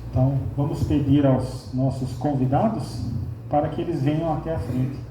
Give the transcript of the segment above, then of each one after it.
Então, vamos pedir aos nossos convidados para que eles venham até a frente.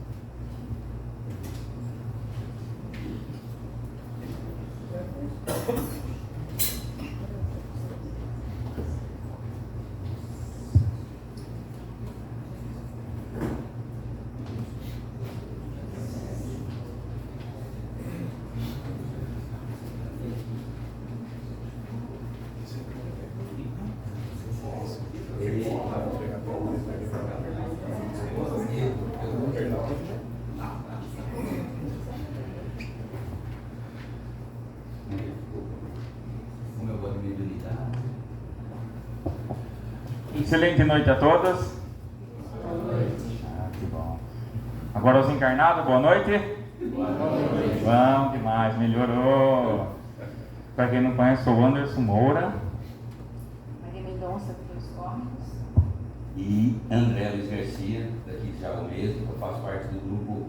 Excelente noite a todos. Boa noite. Que bom. Agora os encarnados, boa noite. Boa noite. Bom demais, melhorou. Para quem não conhece, sou o Anderson Moura. Maria Mendonça, dos Córregos. E André Luiz Garcia, daqui de Thiago mesmo, que eu faço parte do grupo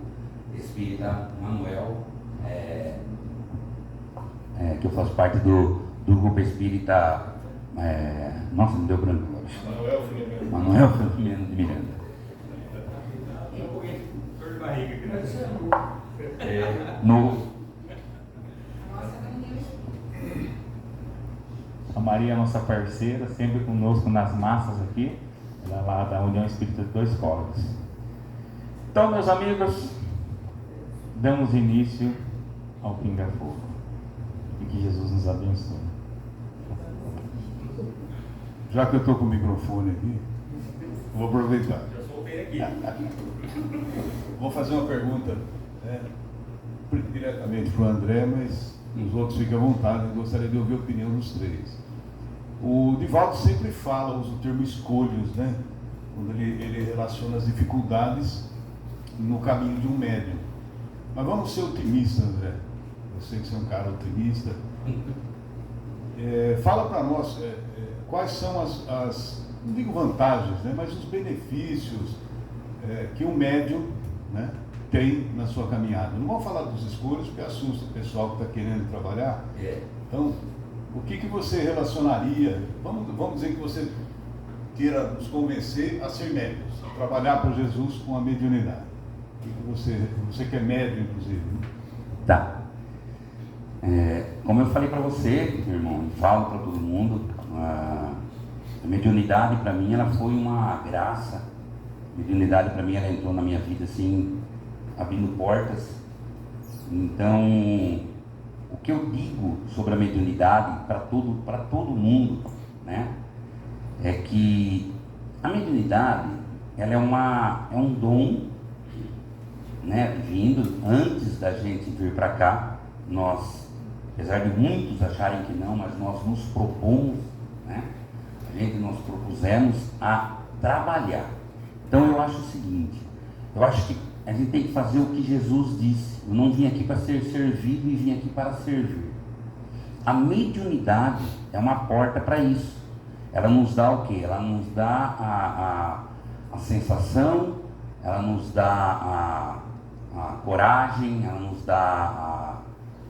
Espírita Manuel, que eu faço parte do grupo Espírita. Nossa, me deu branco agora. Manuel Filomeno de Miranda. A Maria é nossa parceira, sempre conosco nas massas aqui. Ela é lá da União Espírita de Dois Córregos. Então, meus amigos, damos início ao Pinga Fogo. E que Jesus nos abençoe. Já que eu estou com o microfone aqui, vou aproveitar. Já soltei aqui. Vou fazer uma pergunta diretamente para o André, mas os outros fiquem à vontade. Eu gostaria de ouvir a opinião dos três. O Divaldo sempre fala, usa o termo escolhos, né? Quando ele relaciona as dificuldades no caminho de um médium. Mas vamos ser otimistas, André. Eu sei que você é um cara otimista. Fala para nós quais são as, não digo vantagens, né, mas os benefícios que um médium, né, tem na sua caminhada. Não vamos falar dos escolhos, porque assusta o pessoal que está querendo trabalhar. Então, o que você relacionaria? Vamos dizer que você queira nos convencer a ser médios, a trabalhar para Jesus com a mediunidade. O que você que é médium, inclusive. Né? Tá. Como eu falei para você, meu irmão, e falo para todo mundo, a mediunidade para mim ela foi uma graça. A mediunidade para mim ela entrou na minha vida assim, abrindo portas. Então, o que eu digo sobre a mediunidade para todo mundo, né, é que a mediunidade ela é um dom, né, vindo antes da gente vir para cá. Nós, apesar de muitos acharem que não, mas nós nos propomos, né? Nós propusemos a trabalhar. Então eu acho o seguinte, eu acho que a gente tem que fazer o que Jesus disse. Eu não vim aqui para ser servido e vim aqui para servir. A mediunidade é uma porta para isso. Ela nos dá o quê? Ela nos dá a sensação, ela nos dá a coragem, ela nos dá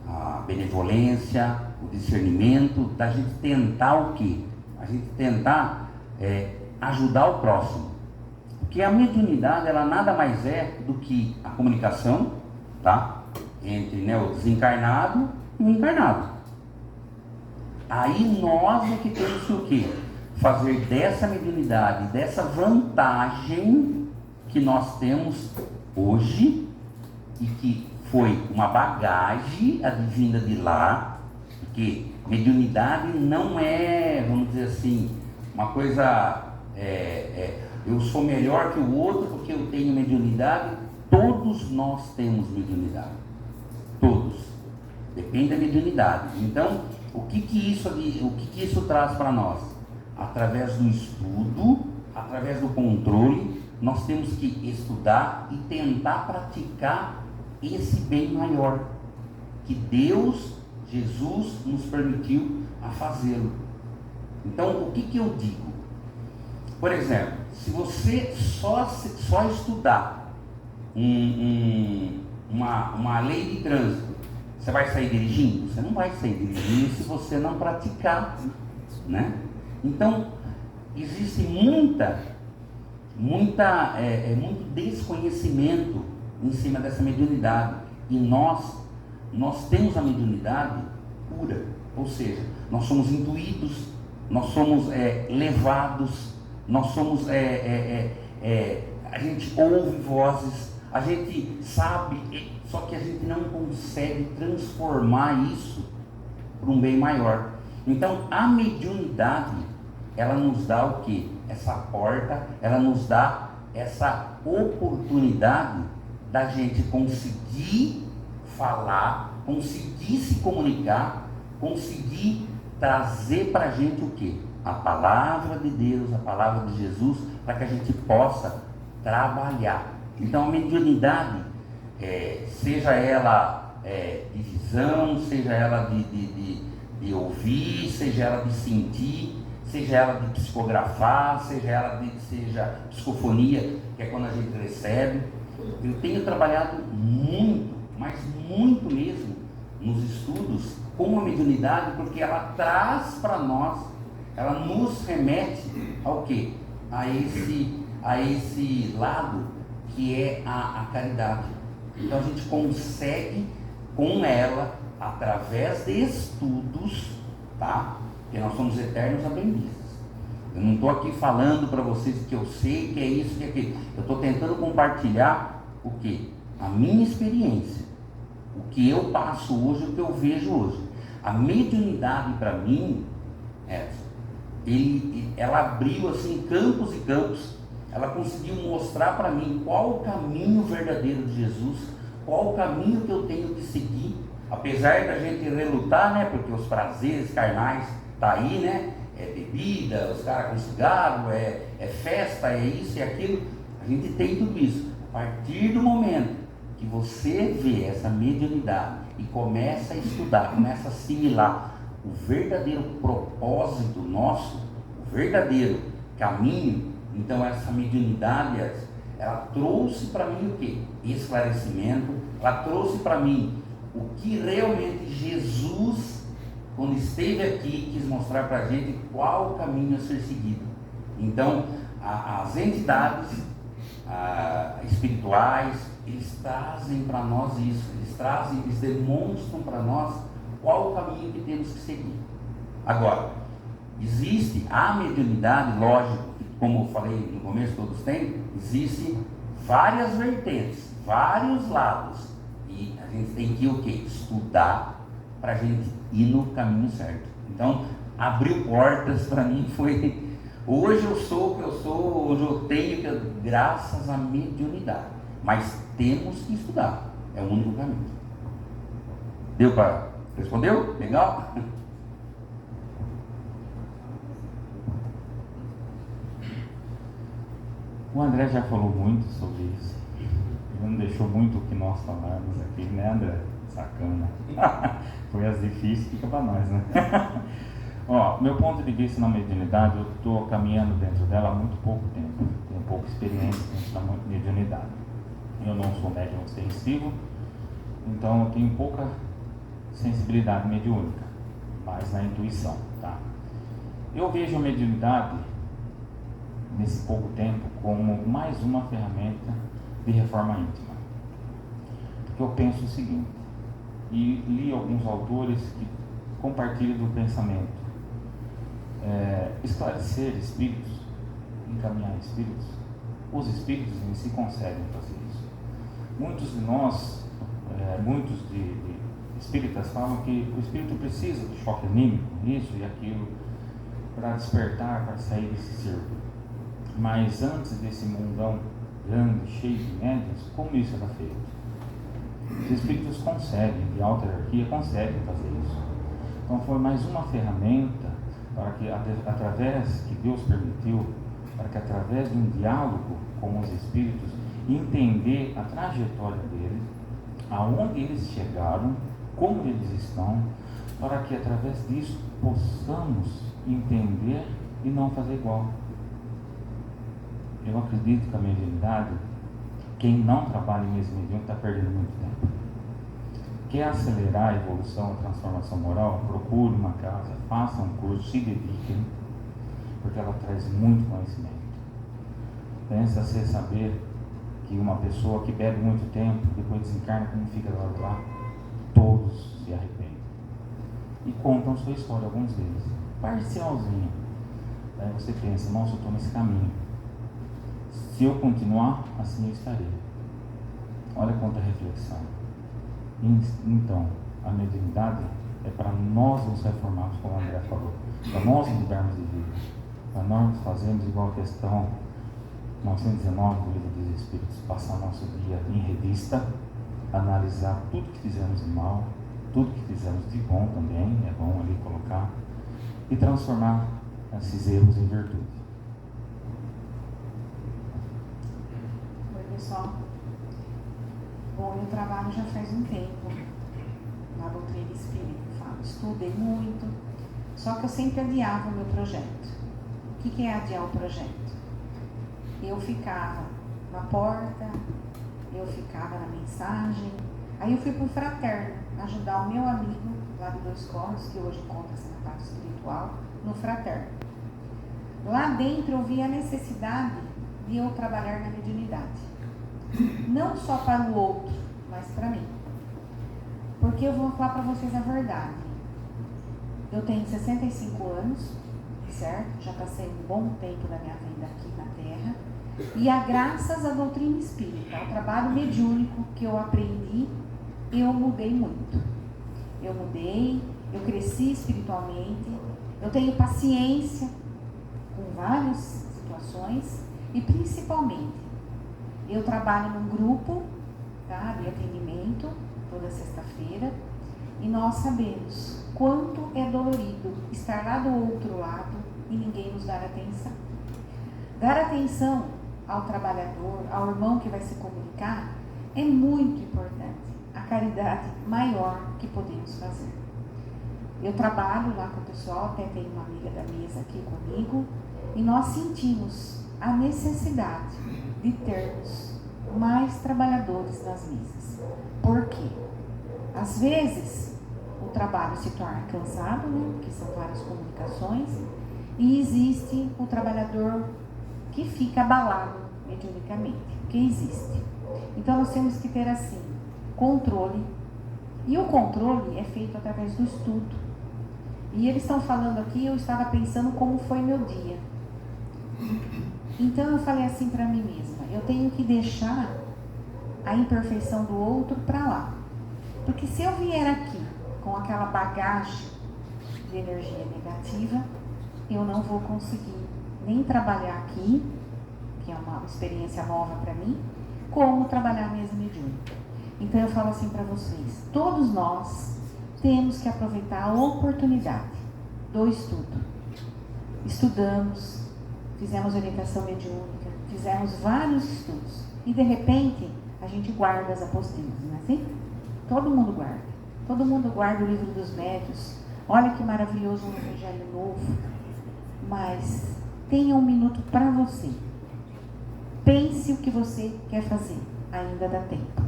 a benevolência, o discernimento, da gente tentar o quê? A gente tentar ajudar o próximo. Porque a mediunidade, ela nada mais é do que a comunicação, tá? Entre, né, o desencarnado e o encarnado. Aí nós é que temos que o quê? Fazer dessa mediunidade, dessa vantagem que nós temos hoje, e que foi uma bagagem advinda de lá, porque mediunidade não é, vamos dizer assim, uma coisa, eu sou melhor que o outro porque eu tenho mediunidade. Todos nós temos mediunidade, todos, depende da mediunidade. Então, o que isso traz para nós? Através do estudo, através do controle, nós temos que estudar e tentar praticar esse bem maior que Deus, Jesus, nos permitiu a fazê-lo. Então, o que eu digo? Por exemplo, se você só estudar uma lei de trânsito, Você vai sair dirigindo? Você não vai sair dirigindo se você não praticar, né? Então, existe muito desconhecimento em cima dessa mediunidade. E nós temos a mediunidade pura, ou seja, nós somos intuídos, nós somos levados, nós somos, a gente ouve vozes, a gente sabe, só que a gente não consegue transformar isso para um bem maior. Então, a mediunidade, ela nos dá o quê? Essa porta, ela nos dá essa oportunidade da gente conseguir falar, conseguir se comunicar, conseguir trazer para a gente o quê? A palavra de Deus, a palavra de Jesus, para que a gente possa trabalhar. Então, a mediunidade, seja ela de visão, seja ela de ouvir, seja ela de sentir, seja ela de psicografar, seja psicofonia, que é quando a gente recebe. Eu tenho trabalhado muito, mas muito mesmo, nos estudos com a mediunidade, porque ela traz para nós, ela nos remete ao quê? A esse lado que é a caridade. Então a gente consegue com ela, através de estudos, tá? Porque nós somos eternos aprendizes. Eu não estou aqui falando para vocês que eu sei, que é isso, que é aquilo. Eu estou tentando compartilhar o quê? A minha experiência. O que eu passo hoje, o que eu vejo hoje. A mediunidade para mim, ela abriu assim campos e campos. Ela conseguiu mostrar para mim qual o caminho verdadeiro de Jesus, qual o caminho que eu tenho que seguir, apesar da gente relutar, né? Porque os prazeres carnais tá aí, né? É bebida, os caras com cigarro, é festa, é isso e aquilo. A gente tem tudo isso. A partir do momento que você vê essa mediunidade e começa a estudar, começa a assimilar o verdadeiro propósito nosso, o verdadeiro caminho, então essa mediunidade, ela trouxe para mim o quê? Esclarecimento, ela trouxe para mim o que realmente Jesus, quando esteve aqui, quis mostrar para a gente qual o caminho a ser seguido. Então, as entidades espirituais, eles trazem para nós isso, eles demonstram para nós qual o caminho que temos que seguir. Agora, existe a mediunidade, lógico, como eu falei no começo, todos têm, existem várias vertentes, vários lados, e a gente tem que o quê? Estudar para a gente ir no caminho certo. Então, abriu portas para mim, foi... Hoje eu sou o que eu sou, hoje eu tenho, graças à mediunidade. Mas temos que estudar, é o único caminho. Deu para... Respondeu? Legal? O André já falou muito sobre isso. Ele não deixou muito o que nós falarmos aqui, né, André? Sacana. Foi as difíceis, fica para nós, né? Ó, meu ponto de vista na mediunidade, eu estou caminhando dentro dela há muito pouco tempo. Tenho pouca experiência dentro da mediunidade. Eu não sou médium ostensivo, então eu tenho pouca sensibilidade mediúnica, mas na intuição, tá? Eu vejo a mediunidade, nesse pouco tempo, como mais uma ferramenta de reforma íntima. Porque eu penso o seguinte, e li alguns autores que compartilham do pensamento. Esclarecer espíritos, encaminhar espíritos, os espíritos em si conseguem fazer isso. Muitos de nós, muitos de espíritas falam que o espírito precisa de choque anímico, isso e aquilo, para despertar, para sair desse círculo. Mas antes desse mundão grande, cheio de médiuns, como isso era feito? Os espíritos conseguem, de alta hierarquia, conseguem fazer isso. Então foi mais uma ferramenta para que, através que Deus permitiu, para que através de um diálogo com os espíritos, entender a trajetória deles, aonde eles chegaram, como eles estão, para que através disso possamos entender e não fazer igual. Eu acredito que a mediunidade, quem não trabalha em mediunidade está perdendo muito tempo. Quer acelerar a evolução, a transformação moral? Procure uma casa, faça um curso, se dediquem, porque ela traz muito conhecimento. Pensa você saber que uma pessoa que bebe muito tempo, depois desencarna, como fica do lado de lá? Todos se arrependem. E contam sua história, alguns deles, parcialzinho. Aí você pensa, nossa, eu estou nesse caminho. Se eu continuar, assim eu estarei. Olha quanta reflexão. Então, a mediunidade é para nós nos reformarmos, como o André falou, para nós mudarmos de vida, para nós fazermos igual a questão 919 do Livro dos Espíritos, passar nosso dia em revista, analisar tudo que fizemos de mal, tudo que fizemos de bom também, é bom ali colocar, e transformar esses erros em virtude. Oi, pessoal. Bom, eu trabalho já faz um tempo na doutrina espírita, estudei muito, só que eu sempre adiava o meu projeto. O que é adiar o projeto? Eu ficava na porta, eu ficava na mensagem, aí eu fui para o fraterno, ajudar o meu amigo lá de Dois Corros, que hoje encontra-se na parte espiritual, no fraterno. Lá dentro eu vi a necessidade de eu trabalhar na mediunidade. Não só para o outro, mas para mim. Porque eu vou falar para vocês a verdade. Eu tenho 65 anos, certo? Já passei um bom tempo da minha vida aqui na Terra. E graças à doutrina espírita, ao trabalho mediúnico que eu aprendi, eu mudei muito. Eu mudei, eu cresci espiritualmente, eu tenho paciência com várias situações e principalmente eu trabalho num grupo, tá, de atendimento toda sexta-feira e nós sabemos quanto é dolorido estar lá do outro lado e ninguém nos dar atenção. Dar atenção ao trabalhador, ao irmão que vai se comunicar, é muito importante. A caridade maior que podemos fazer. Eu trabalho lá com o pessoal, até tem uma amiga da mesa aqui comigo, e nós sentimos a necessidade de termos mais trabalhadores nas mesas. Por quê? Às vezes, o trabalho se torna cansado, né? Porque são várias comunicações, e existe o trabalhador que fica abalado mediunicamente, que existe. Então, nós temos que ter, assim, controle, e o controle é feito através do estudo. E eles estão falando aqui, eu estava pensando como foi meu dia. Então eu falei assim para mim mesma, eu tenho que deixar a imperfeição do outro para lá. Porque se eu vier aqui com aquela bagagem de energia negativa, eu não vou conseguir nem trabalhar aqui, que é uma experiência nova para mim, como trabalhar mesmo mediúnica. Então eu falo assim para vocês, todos nós temos que aproveitar a oportunidade do estudo. Estudamos, fizemos orientação mediúnica, fizemos vários estudos e de repente a gente guarda as apostilas, não é assim? Todo mundo guarda. Todo mundo guarda o livro dos médios. Olha que maravilhoso um evangelho novo. Mas tenha um minuto para você. Pense o que você quer fazer. Ainda dá tempo.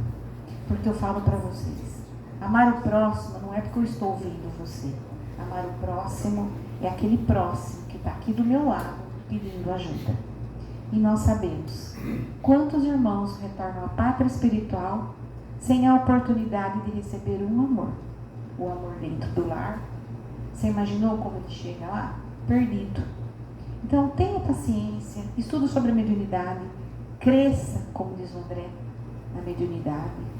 Porque eu falo para vocês, amar o próximo não é porque eu estou ouvindo você. Amar o próximo é aquele próximo que está aqui do meu lado pedindo ajuda. E nós sabemos quantos irmãos retornam à pátria espiritual sem a oportunidade de receber um amor. O amor dentro do lar. Você imaginou como ele chega lá? Perdido. Então tenha paciência, estude sobre a mediunidade, cresça, como diz o André, na mediunidade.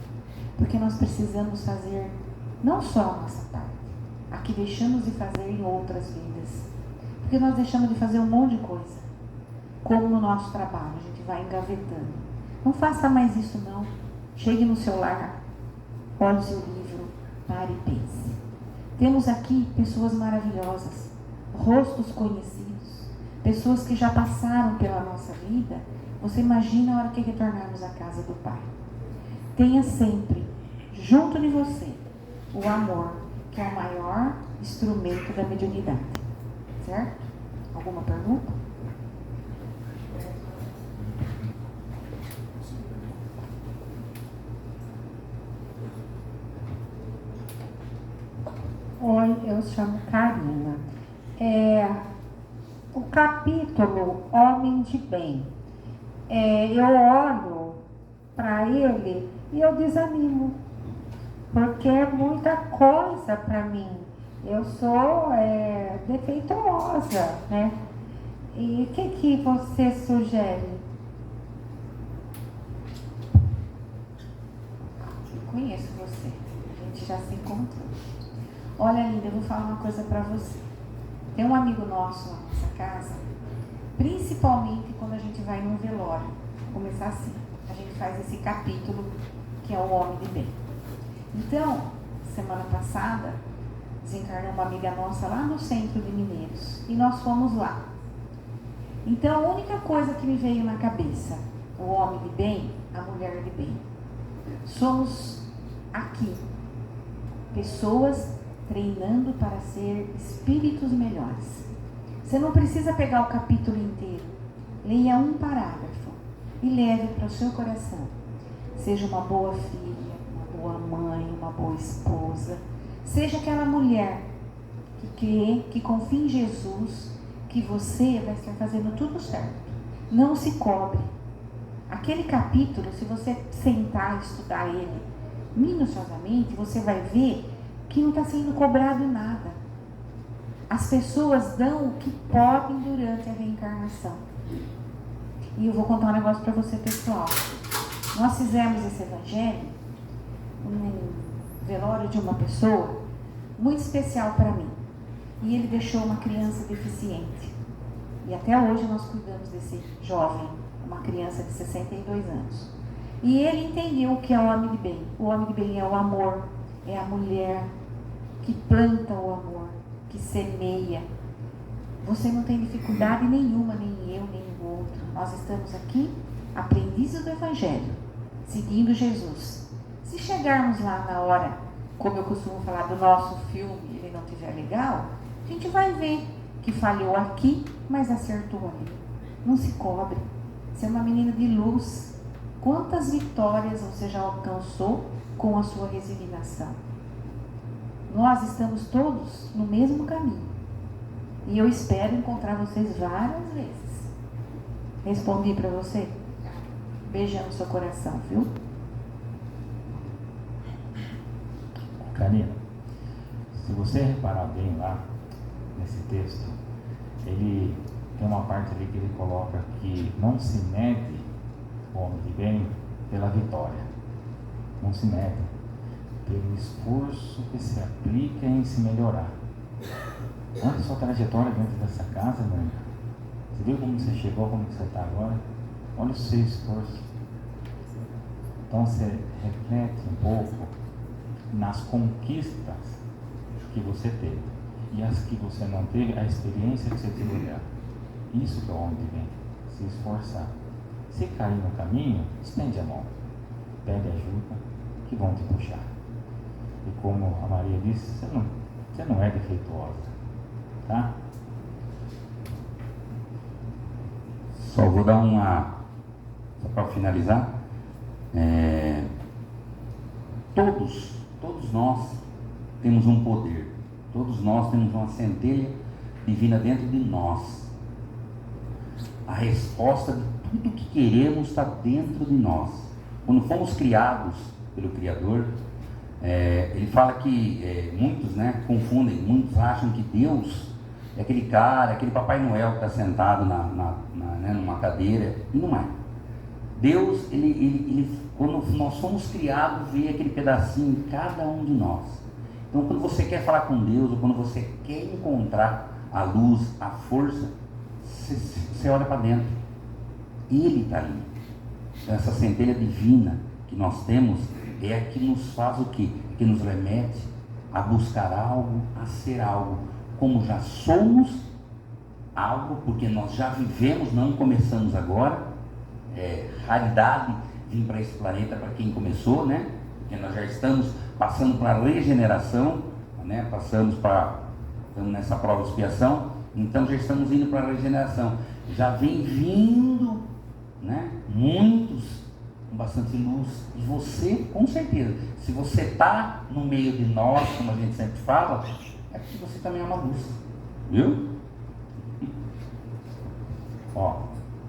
Porque nós precisamos fazer não só a nossa parte, a que deixamos de fazer em outras vidas. Porque nós deixamos de fazer um monte de coisa. Como no nosso trabalho, a gente vai engavetando. Não faça mais isso não. Chegue no seu lar, olhe o seu livro, pare e pense. Temos aqui pessoas maravilhosas, rostos conhecidos, pessoas que já passaram pela nossa vida. Você imagina a hora que retornarmos à casa do Pai. Tenha sempre, junto de você, o amor, que é o maior instrumento da mediunidade. Certo? Alguma pergunta? eu chamo Karina. O capítulo Homem de Bem, eu olho para ele e eu desanimo, porque é muita coisa para mim. Eu sou defeituosa, né? E o que você sugere? Eu conheço você, a gente já se encontrou. Olha, linda, eu vou falar uma coisa para você. Tem um amigo nosso na nossa casa, principalmente quando a gente vai num velório. Vou começar assim, a gente faz esse capítulo que é o Homem de Bem. Então, semana passada, desencarnou uma amiga nossa lá no centro de Mineiros e nós fomos lá. Então, a única coisa que me veio na cabeça, o homem de bem, a mulher de bem. Somos aqui pessoas treinando para ser espíritos melhores. Você não precisa pegar o capítulo inteiro. Leia um parágrafo e leve para o seu coração. Seja uma boa filha, uma boa mãe, uma boa esposa. Seja aquela mulher que crê, que confia em Jesus, que você vai estar fazendo tudo certo. Não se cobre. Aquele capítulo, se você sentar e estudar ele minuciosamente, você vai ver que não está sendo cobrado nada. As pessoas dão o que podem durante a reencarnação. E eu vou contar um negócio para você, pessoal. Nós fizemos esse evangelho no velório de uma pessoa muito especial para mim. E ele deixou uma criança deficiente. E até hoje nós cuidamos desse jovem, uma criança de 62 anos. E ele entendeu o que é o homem de bem. O homem de bem é o amor, é a mulher que planta o amor, que semeia. Você não tem dificuldade nenhuma, nem eu, nem o outro. Nós estamos aqui, aprendizes do Evangelho, seguindo Jesus. Se chegarmos lá na hora, como eu costumo falar, do nosso filme, ele não estiver legal, a gente vai ver que falhou aqui, mas acertou ali. Não se cobre. Você é uma menina de luz. Quantas vitórias você já alcançou com a sua resignação? Nós estamos todos no mesmo caminho. E eu espero encontrar vocês várias vezes. Respondi para você? Beijão no seu coração, viu? Karina, se você reparar bem lá nesse texto, ele tem uma parte ali que ele coloca que não se mede o homem de bem pela vitória, não se mede pelo esforço que se aplica em se melhorar. Olha a sua trajetória dentro dessa casa, meu irmão. Você viu como você chegou, como você está agora? Olha o seu esforço. Então você reflete um pouco nas conquistas que você teve e as que você não teve, a experiência que você teve dela. Isso que é o homem de bem, se esforçar. Se cair no caminho, estende a mão, pede ajuda, que vão te puxar. E como a Maria disse, você não é defeituosa, tá? Só vou dar só para finalizar, todos nós temos um poder, todos nós temos uma centelha divina dentro de nós. A resposta de tudo que queremos está dentro de nós. Quando fomos criados pelo Criador, ele fala que muitos confundem, muitos acham que Deus é aquele cara, aquele Papai Noel que está sentado numa cadeira, e não é. Deus, ele, quando nós somos criados, vê aquele pedacinho em cada um de nós. Então, quando você quer falar com Deus, ou quando você quer encontrar a luz, a força, você olha para dentro. Ele está ali. Então, essa centelha divina que nós temos é a que nos faz o quê? Que nos remete a buscar algo, a ser algo. Como já somos algo, porque nós já vivemos, não começamos agora. Raridade vir para esse planeta para quem começou, né? Porque nós já estamos passando para a regeneração, né? Estamos nessa prova de expiação, então já estamos indo para a regeneração. Já vem vindo, né? Muitos com bastante luz, e você, com certeza, se você está no meio de nós, como a gente sempre fala, é porque você também é uma luz. Viu? Ó,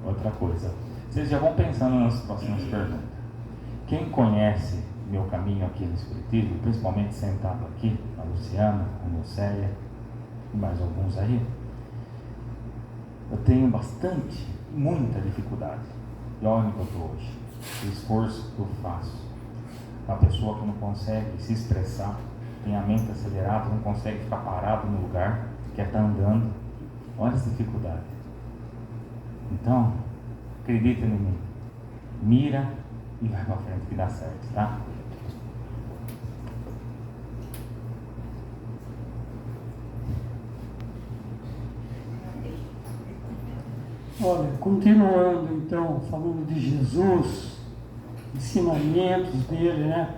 outra coisa. Vocês já vão pensando nas próximas perguntas. Quem conhece meu caminho aqui no Espiritismo, principalmente sentado aqui, a Luciana, a Nilceia e mais alguns aí, eu tenho muita dificuldade. E olha onde eu estou hoje. O esforço que eu faço. Uma pessoa que não consegue se expressar, tem a mente acelerada, não consegue ficar parado no lugar, quer estar andando. Olha essa dificuldade. Então, acredita em mim. Mira e vai para frente que dá certo, tá? Olha, continuando então, falando de Jesus, ensinamentos dele, né?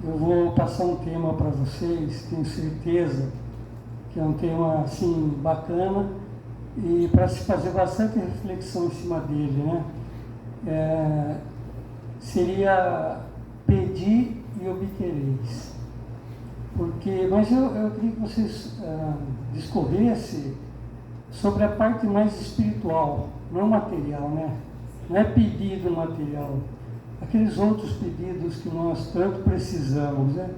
Eu vou passar um tema para vocês, tenho certeza que é um tema assim bacana e para se fazer bastante reflexão em cima dele, né? Seria pedir e obtereis. Mas eu queria que vocês discorressem sobre a parte mais espiritual, não material, né? Não é pedido material, aqueles outros pedidos que nós tanto precisamos, né?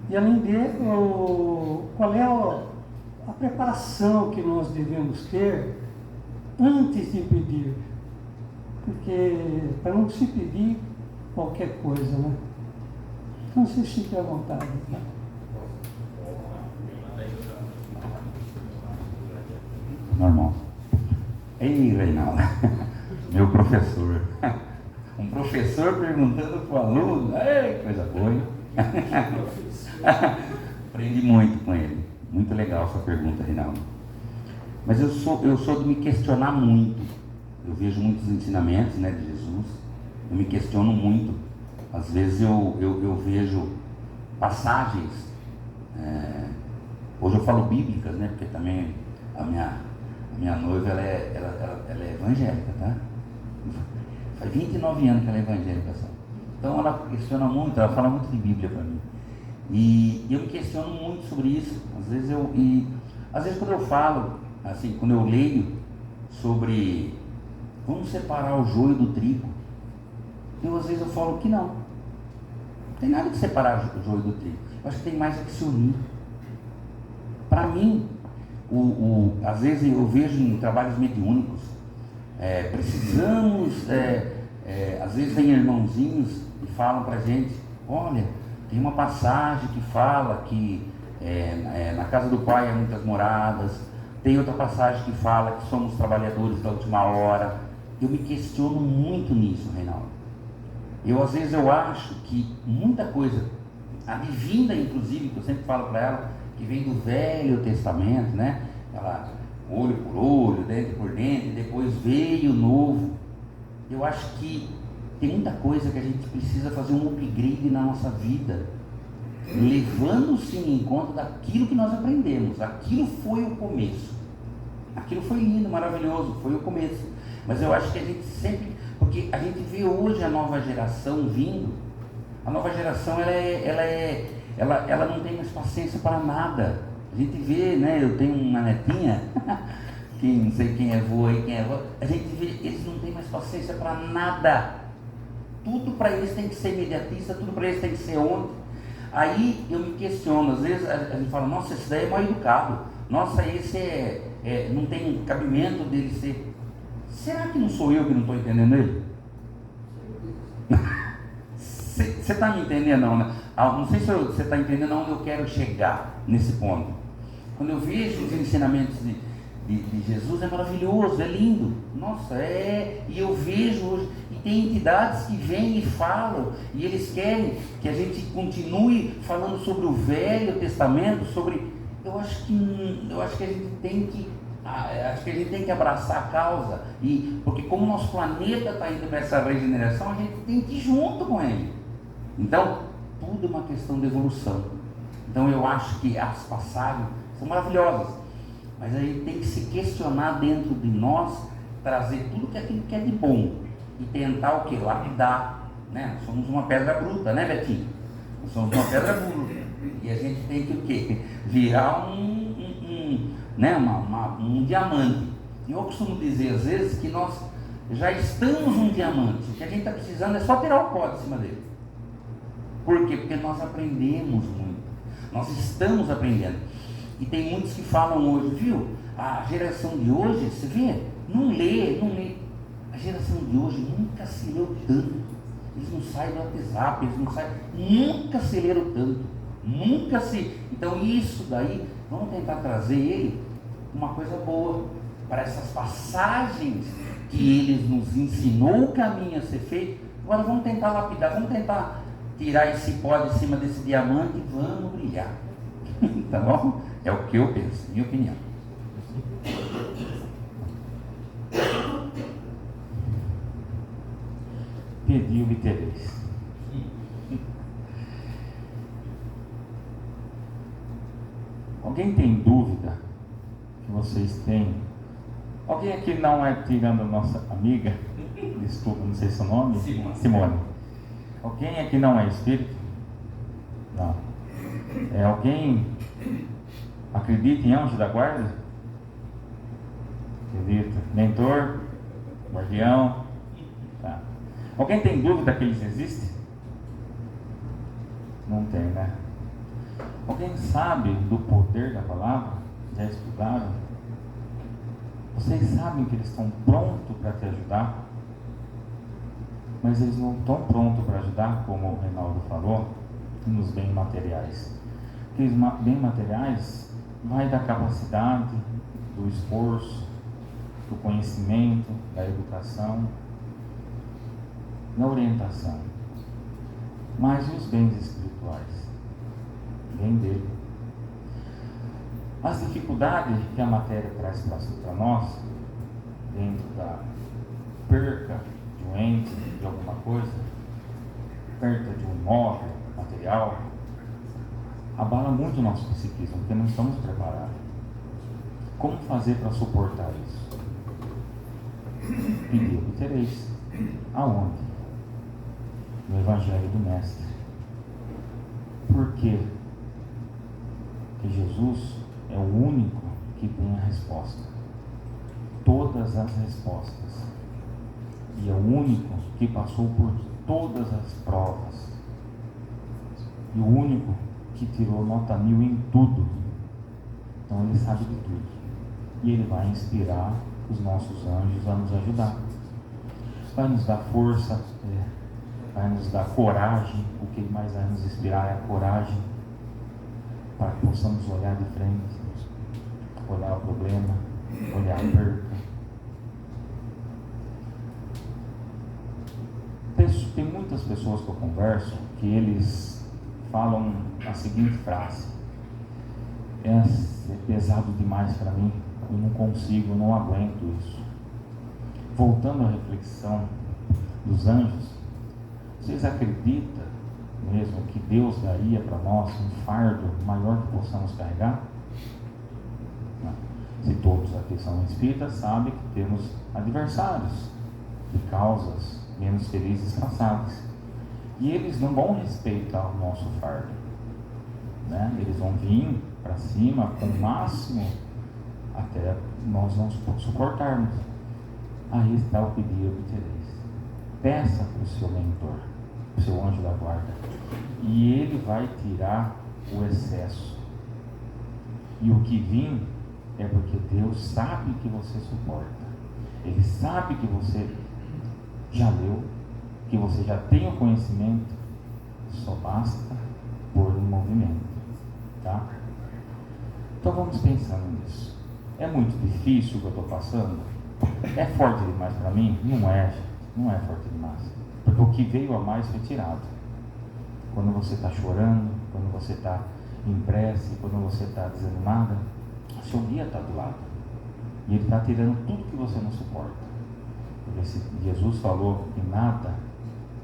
E além dele, qual é a preparação que nós devemos ter antes de pedir? Porque para não se pedir qualquer coisa, né? Então vocês fiquem à vontade, né? Normal. Ei, Reinaldo, meu professor. Um professor perguntando para o aluno, ei, coisa boa, hein? Aprendi muito com ele. Muito legal sua pergunta, Reinaldo. Mas eu sou de me questionar muito. Eu vejo muitos ensinamentos, né, de Jesus. Eu me questiono muito. Às vezes eu vejo passagens. Hoje eu falo bíblicas, né? Porque também a minha noiva ela é evangélica, tá? Faz 29 anos que ela é evangélica só. Então ela questiona muito, ela fala muito de Bíblia para mim. E eu me questiono muito sobre isso. Às vezes quando eu falo, assim, quando eu leio sobre vamos separar o joio do trigo, às vezes eu falo que não. Não tem nada de separar o joio do trigo. Eu acho que tem mais que se unir. Para mim, às vezes eu vejo em trabalhos mediúnicos, precisamos, às vezes tem irmãozinhos que falam para a gente, olha, tem uma passagem que fala que na casa do Pai há muitas moradas, tem outra passagem que fala que somos trabalhadores da última hora. Eu me questiono muito nisso, Reinaldo. Às vezes eu acho que muita coisa, advinda inclusive, que eu sempre falo para ela, que vem do Velho Testamento, né? Ela, olho por olho, dente por dente, depois veio o Novo. Eu acho que tem muita coisa que a gente precisa fazer um upgrade na nossa vida, levando-se em conta daquilo que nós aprendemos. Aquilo foi o começo. Aquilo foi lindo, maravilhoso, foi o começo. Mas eu acho que a gente sempre, porque a gente vê hoje a nova geração vindo, a nova geração ela não tem mais paciência para nada. A gente vê, né? Eu tenho uma netinha, que não sei quem é vô aí, quem é vô. A gente vê, eles não têm mais paciência para nada. Tudo para eles tem que ser imediatista, tudo para eles tem que ser ontem. Aí eu me questiono, às vezes a gente fala, nossa, esse daí é mal educado. Nossa, esse não tem cabimento dele ser. Será que não sou eu que não estou entendendo ele? Você está me entendendo, não, né? Não sei se você está entendendo onde eu quero chegar nesse ponto. Quando eu vejo os ensinamentos de Jesus, é maravilhoso, é lindo. Nossa, e eu vejo hoje, e tem entidades que vêm e falam, e eles querem que a gente continue falando sobre o Velho Testamento, eu acho que a gente tem que abraçar a causa, porque como o nosso planeta está indo para essa regeneração, a gente tem que ir junto com ele. Então, tudo é uma questão de evolução. Então eu acho que as passagens são maravilhosas, mas a gente tem que se questionar dentro de nós, trazer tudo aquilo que é de bom e tentar o quê? Lapidar, né? Nós somos uma pedra bruta, né, Betinho? Nós somos uma pedra E a gente tem que o quê? Virar né, um diamante. E eu costumo dizer às vezes que nós já estamos um diamante. O que a gente está precisando é só tirar o pó de cima dele. Por quê? Porque nós aprendemos muito. Nós estamos aprendendo. E tem muitos que falam hoje, viu? A geração de hoje, você vê, não lê. A geração de hoje nunca se leu tanto. Eles não saem do WhatsApp, nunca se leram tanto. Então isso daí, vamos tentar trazer ele uma coisa boa para essas passagens que ele nos ensinou o caminho a ser feito. Agora vamos tentar lapidar, vamos tentar tirar esse pó de cima desse diamante e vamos brilhar. Tá bom? É o que eu penso, minha opinião. Pedi e obtereis. Alguém tem dúvida que vocês têm? Alguém aqui não é, tirando a nossa amiga, desculpa, não sei seu nome? Simone. Alguém aqui não é espírito? Não. É alguém acredita em anjo da guarda? Acredita. Mentor? Guardião? Tá. Alguém tem dúvida que eles existem? Não tem, né? Alguém sabe do poder da palavra? Já estudaram? Vocês sabem que eles estão prontos para te ajudar? Mas eles não estão prontos para ajudar, como o Reinaldo falou, nos bens materiais. Porque os bens materiais vai da capacidade, do esforço, do conhecimento, da educação, da orientação. Mas e os bens espirituais? Vem dele. As dificuldades que a matéria traz para nós, dentro da perca de um ente, de alguma coisa, perda de um imóvel, material, abala muito o nosso psiquismo, porque não estamos preparados. Como fazer para suportar isso? Pedir, obtereis. Aonde? No Evangelho do Mestre. Por quê? Porque Jesus é o único que tem a resposta. Todas as respostas. E é o único que passou por todas as provas. E o único que tirou nota 1000 em tudo. Então ele sabe de tudo. E ele vai inspirar os nossos anjos a nos ajudar. Vai nos dar força, vai nos dar coragem. O que mais vai nos inspirar é a coragem, para que possamos olhar de frente, olhar o problema, olhar a perca. Tem muitas pessoas que eu converso que eles falam a seguinte frase: é pesado demais para mim, eu não consigo, eu não aguento isso. Voltando à reflexão dos anjos, vocês acreditam mesmo que Deus daria para nós um fardo maior que possamos carregar? Não. Se todos aqui são espíritas, sabem que temos adversários de causas menos felizes passadas, e eles não vão respeitar o nosso fardo, né? Eles vão vir para cima com o máximo até nós não suportarmos. Aí está o pedir e obtereis. Peça para o seu mentor, o seu anjo da guarda, e ele vai tirar o excesso. E o que vir é porque Deus sabe que você suporta. Ele sabe que você já leu, que você já tem o conhecimento, só basta pôr em movimento, tá? Então vamos pensando nisso. É muito difícil o que eu estou passando? É forte demais para mim? Não é, gente. Não é forte demais. Porque o que veio a mais foi tirado. Quando você está chorando, quando você está em prece, quando você está desanimada, o seu guia está do lado. E ele está tirando tudo que você não suporta. Porque se Jesus falou que nada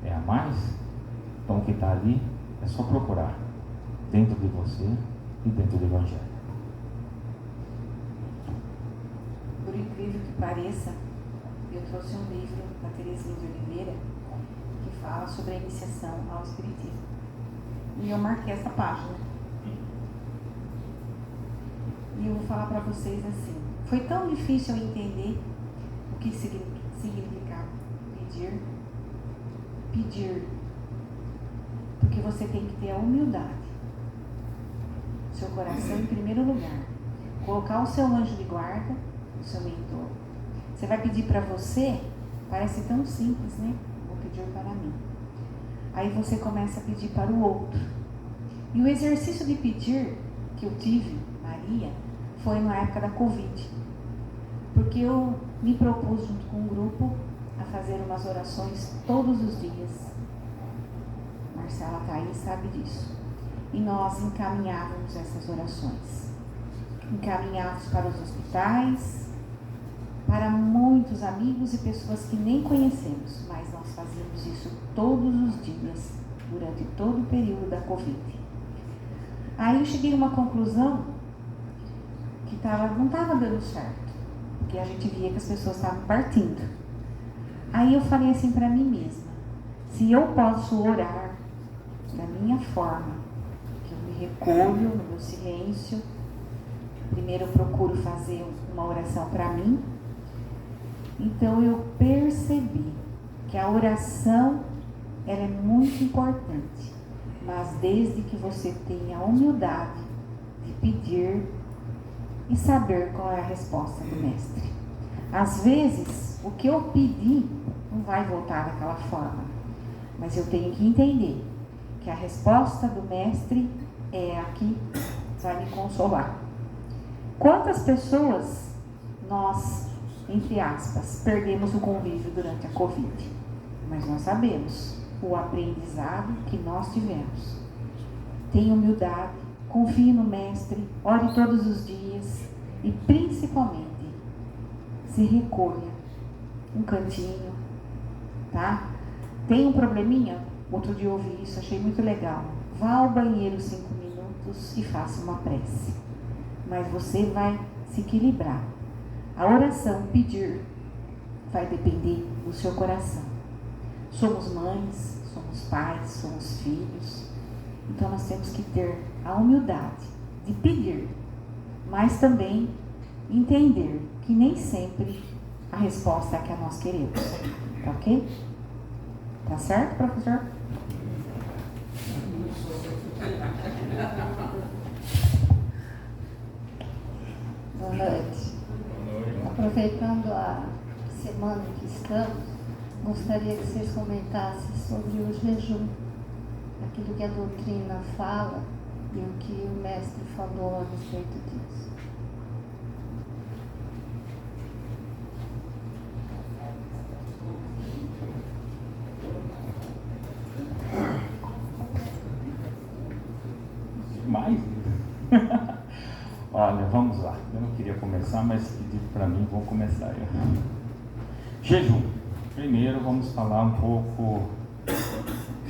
é a mais, então o que está ali é só procurar dentro de você e dentro do Evangelho. Por incrível que pareça, eu trouxe um livro da Terezinha de Oliveira que fala sobre a iniciação ao Espiritismo. E eu marquei essa página. E eu vou falar para vocês assim, foi tão difícil eu entender o que significa pedir. Pedir. Porque você tem que ter a humildade. Seu coração em primeiro lugar. Colocar o seu anjo de guarda, o seu mentor. Você vai pedir para você, parece tão simples, né? Vou pedir para mim. Aí você começa a pedir para o outro. E o exercício de pedir que eu tive, Maria, foi na época da Covid. Porque eu me propus junto com um grupo a fazer umas orações todos os dias. Marcela Thaís sabe disso. E nós encaminhávamos essas orações. Encaminhávamos para os hospitais, para muitos amigos e pessoas que nem conhecemos, mas nós fazíamos isso todos os dias, durante todo o período da Covid. Aí eu cheguei a uma conclusão que não estava dando certo, porque a gente via que as pessoas estavam partindo. Aí eu falei assim para mim mesma, se eu posso orar da minha forma, que eu me recolho no meu silêncio, primeiro eu procuro fazer uma oração para mim, então eu percebi que a oração ela é muito importante, mas desde que você tenha a humildade de pedir e saber qual é a resposta do mestre. Às vezes, o que eu pedi não vai voltar daquela forma, mas eu tenho que entender que a resposta do mestre é a que vai me consolar. Quantas pessoas nós, entre aspas, perdemos o convívio durante a Covid? Mas nós sabemos o aprendizado que nós tivemos. Tenha humildade, confie no mestre, ore todos os dias e principalmente se recolha um cantinho, tá? Tem um probleminha? Outro dia eu ouvi isso, achei muito legal. Vá ao banheiro 5 minutos e faça uma prece. Mas você vai se equilibrar. A oração, pedir, vai depender do seu coração. Somos mães, somos pais, somos filhos. Então nós temos que ter a humildade de pedir, mas também entender que nem sempre a resposta é a que nós queremos. Tá ok? Tá certo, professor? Boa noite. Aproveitando a semana que estamos, gostaria que vocês comentassem sobre o jejum, aquilo que a doutrina fala e o que o mestre falou a respeito disso. Mais? Olha, vamos lá. Eu não queria começar, mas pedido para mim, vou começar eu. Jejum. Primeiro vamos falar um pouco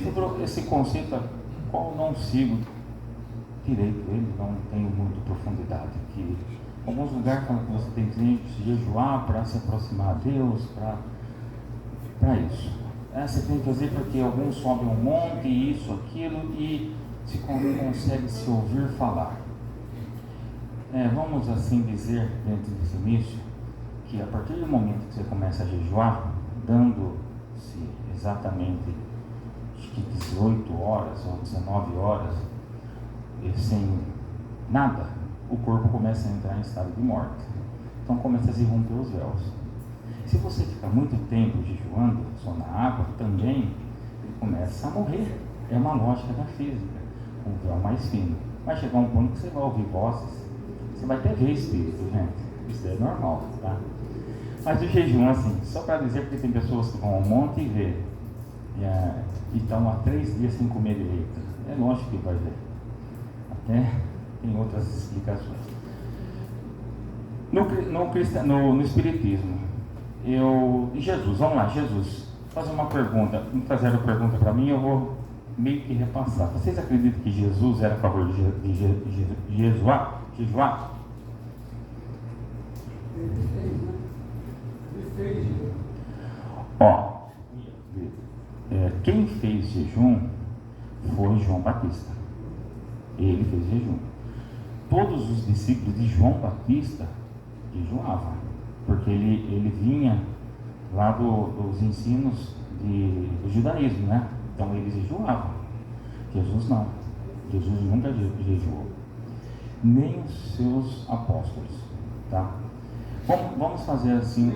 sobre esse conceito, qual não sigo direito ele, não tenho muita profundidade aqui. Em alguns lugares falam que você tem que jejuar para se aproximar a Deus, para isso. Você tem que fazer porque alguns sobem um monte, isso, aquilo, e se consegue se ouvir falar. Vamos assim dizer, dentro desse início, que a partir do momento que você começa a jejuar, dando-se exatamente acho que 18 horas ou 19 horas, e sem nada, o corpo começa a entrar em estado de morte. Então começa a se romper os véus. Se você ficar muito tempo jejuando só na água, também ele começa a morrer. É uma lógica da física, com o véu mais fino. Vai chegar um ponto que você vai ouvir vozes, você vai até ver espírito, gente. Isso é normal, tá? Mas o jejum, assim, só para dizer, porque tem pessoas que vão ao monte e vê, e estão há 3 dias sem comer direito. É lógico que vai ver. Até tem outras explicações. No Espiritismo, e Jesus, vamos lá, Jesus, fazer uma pergunta. Me trazeram a pergunta para mim, eu vou meio que repassar. Vocês acreditam que Jesus era a favor de jejuar? Quem fez jejum foi João Batista. Ele fez jejum. todos os discípulos de João Batista jejuavam, porque ele vinha lá dos ensinos do judaísmo, né? Então eles jejuavam. Jesus não. Jesus nunca jejuou, nem os seus apóstolos, tá? Vamos fazer assim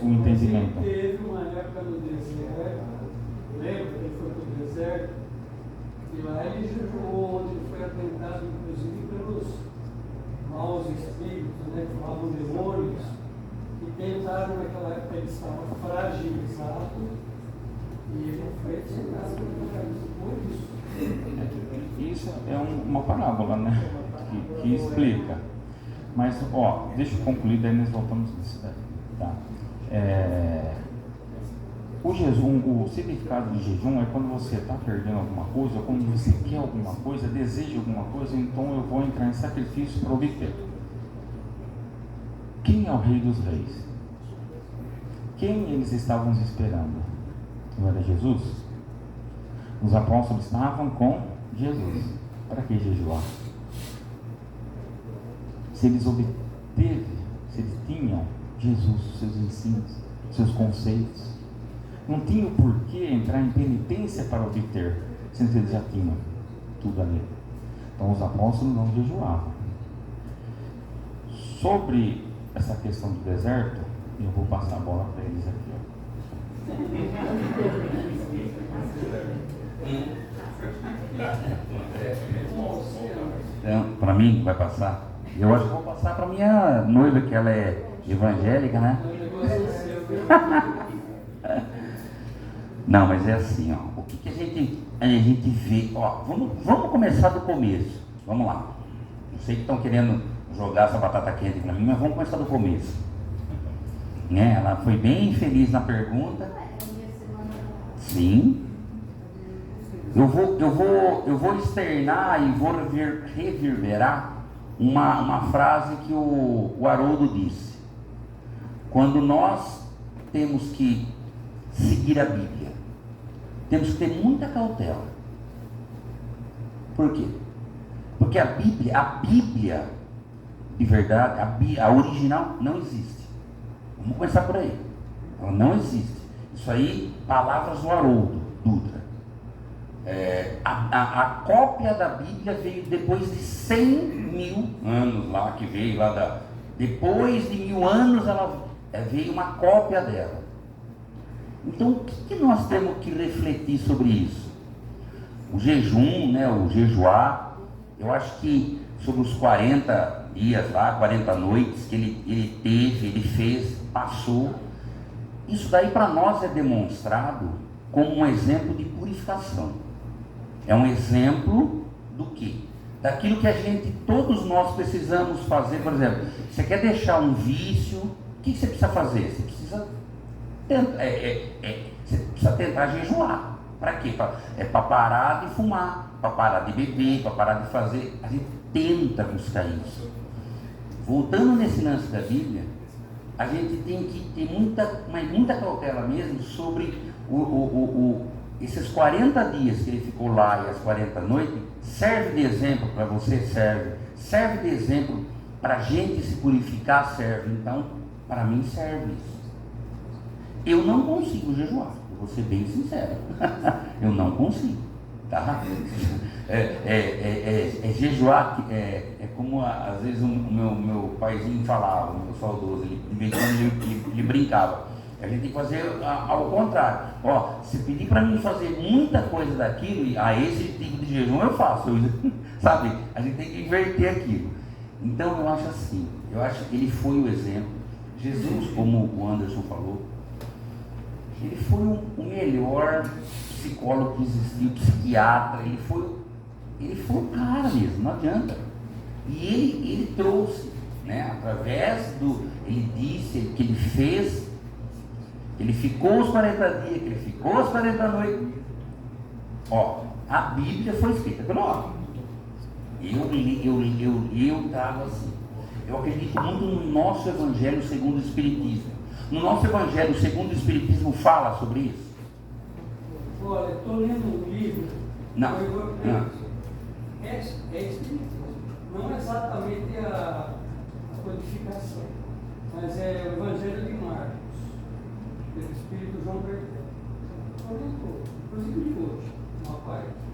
um entendimento. Teve uma época no deserto, lembra que ele foi para o deserto, e lá ele jejuou, onde ele foi atentado inclusive pelos maus espíritos, né, que falavam demônios, que tentaram naquela época, ele estava fragilizado, e ele foi atentado por isso. Isso é uma parábola, né? Que explica. Mas, deixa eu concluir, daí nós voltamos nisso daí. Tá? O significado de jejum é quando você está perdendo alguma coisa, ou quando você quer alguma coisa, deseja alguma coisa, então eu vou entrar em sacrifício para obter. Quem é o Rei dos Reis? Quem eles estavam esperando? Não era Jesus? Os apóstolos estavam com Jesus. Para que jejuar? Se eles tinham Jesus, seus ensinos, seus conceitos, não tinham por que entrar em penitência para obter, sendo eles já tinham tudo ali. Então os apóstolos não jejuavam. Sobre essa questão do deserto, eu vou passar a bola para eles aqui. Então, para mim, vai passar. Eu acho que vou passar para minha noiva, que ela é evangélica, né? Não, mas é assim, ó. O que a gente vê? Ó, vamos começar do começo. Vamos lá. Eu sei que estão querendo jogar essa batata quente para mim, mas vamos começar do começo. Né? Ela foi bem feliz na pergunta. Sim. Eu vou externar e vou reverberar uma frase que o Haroldo disse. Quando nós temos que seguir a Bíblia, temos que ter muita cautela. Por quê? Porque a Bíblia de verdade, a original não existe. Vamos começar por aí. Ela não existe. Isso aí, palavras do Haroldo Dutra. A cópia da Bíblia veio depois de 100.000 anos lá, que veio lá depois de 1000 anos veio uma cópia dela. Então o que nós temos que refletir sobre isso? O jejum, né, o jejuar, eu acho que sobre os 40 dias lá, 40 noites que ele fez, passou, isso daí para nós é demonstrado como um exemplo de purificação. É um exemplo do quê? Daquilo que todos nós precisamos fazer. Por exemplo, você quer deixar um vício, o que você precisa fazer? Você precisa tentar jejuar. Para quê? Para parar de fumar, para parar de beber, para parar de fazer. A gente tenta buscar isso. Voltando nesse lance da Bíblia, a gente tem que ter muita cautela mesmo sobre esses 40 dias que ele ficou lá e as 40 noites. Serve de exemplo para você? Serve de exemplo para a gente se purificar? Serve. Então, para mim serve isso. Eu não consigo jejuar, eu vou ser bem sincero. Eu não consigo, tá? Jejuar é como às vezes o meu paizinho falava, o meu saudoso, ele brincava. A gente tem que fazer ao contrário. Ó, se pedir para mim fazer muita coisa daquilo, esse tipo de jejum eu faço, sabe? A gente tem que inverter aquilo. Então eu acho assim, eu acho que ele foi o exemplo. Jesus, como o Anderson falou, ele foi o melhor psicólogo que existiu, psiquiatra, ele foi o cara mesmo, não adianta. E ele trouxe, né, através ele disse que ele fez, ele ficou os 40 dias, que ele ficou as 40 noites. Ó, a Bíblia foi escrita pelo homem. Eu trago assim. Eu acredito muito no nosso Evangelho segundo o Espiritismo. No nosso Evangelho segundo o Espiritismo fala sobre isso? Olha, estou lendo um livro. Não. É espiritismo. não exatamente a codificação, mas é o Evangelho de Marcos, pelo Espírito João Bertel. Orientou, inclusive de hoje, uma parte.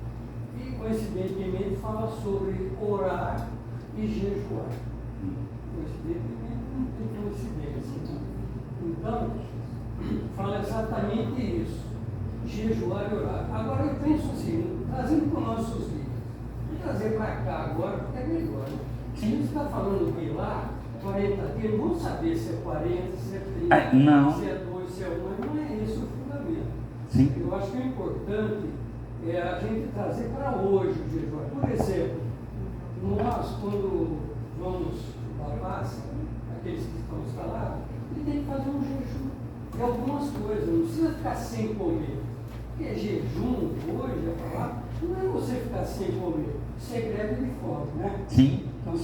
E coincidentemente fala sobre orar e jejuar. Coincidentemente não tem coincidência. Então, fala exatamente isso. Jejuar e orar. Agora eu penso assim, trazendo para os nossos livros, vou trazer para cá agora, porque é melhor. Né? Se a gente está falando de lá, 40 dias, não saber se é 40, se é 30, não. se é 2, se é 1, mas não é esse o fundamento. Sim. Eu acho que o importante é a gente trazer para hoje o jejuar. Por exemplo, nós, quando vamos para a Páscoa, aqueles que estão instalados, ele tem que fazer um jejum de algumas coisas, não precisa ficar sem comer. Porque jejum, hoje, a palavra, não é você ficar sem comer, isso é greve de fome, né? Sim. Então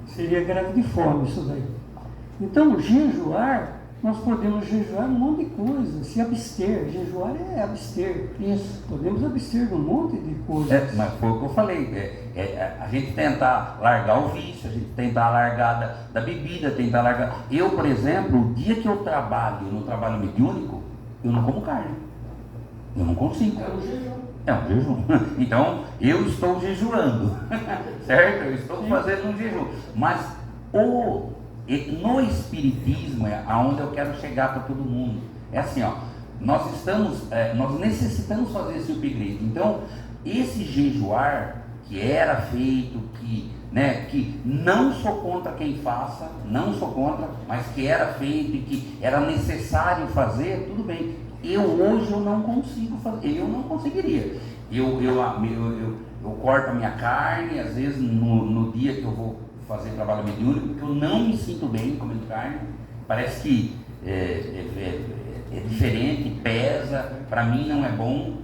seria greve de fome isso daí. Então, jejuar, nós podemos jejuar um monte de coisa, se abster. Jejuar é abster. Isso. Podemos abster de um monte de coisas. Mas foi o que eu falei, a gente tentar largar o vício, a gente tentar largar da bebida, tentar largar. Eu, por exemplo, o dia que eu trabalho no trabalho mediúnico, eu não como carne. Eu não consigo. É um jejum. É um jejum. Então, eu estou jejuando, certo? Eu estou fazendo um jejum. Mas no Espiritismo é aonde eu quero chegar para todo mundo. É assim, ó, nós necessitamos fazer esse upgrade. Então, esse jejuar que era feito, que não sou contra quem faça, não sou contra, mas que era feito e que era necessário fazer, tudo bem. Hoje eu não consigo fazer, eu não conseguiria. Eu corto a minha carne, às vezes no dia que eu vou fazer trabalho mediúnico, porque eu não me sinto bem comendo carne, parece que é diferente, pesa, para mim não é bom,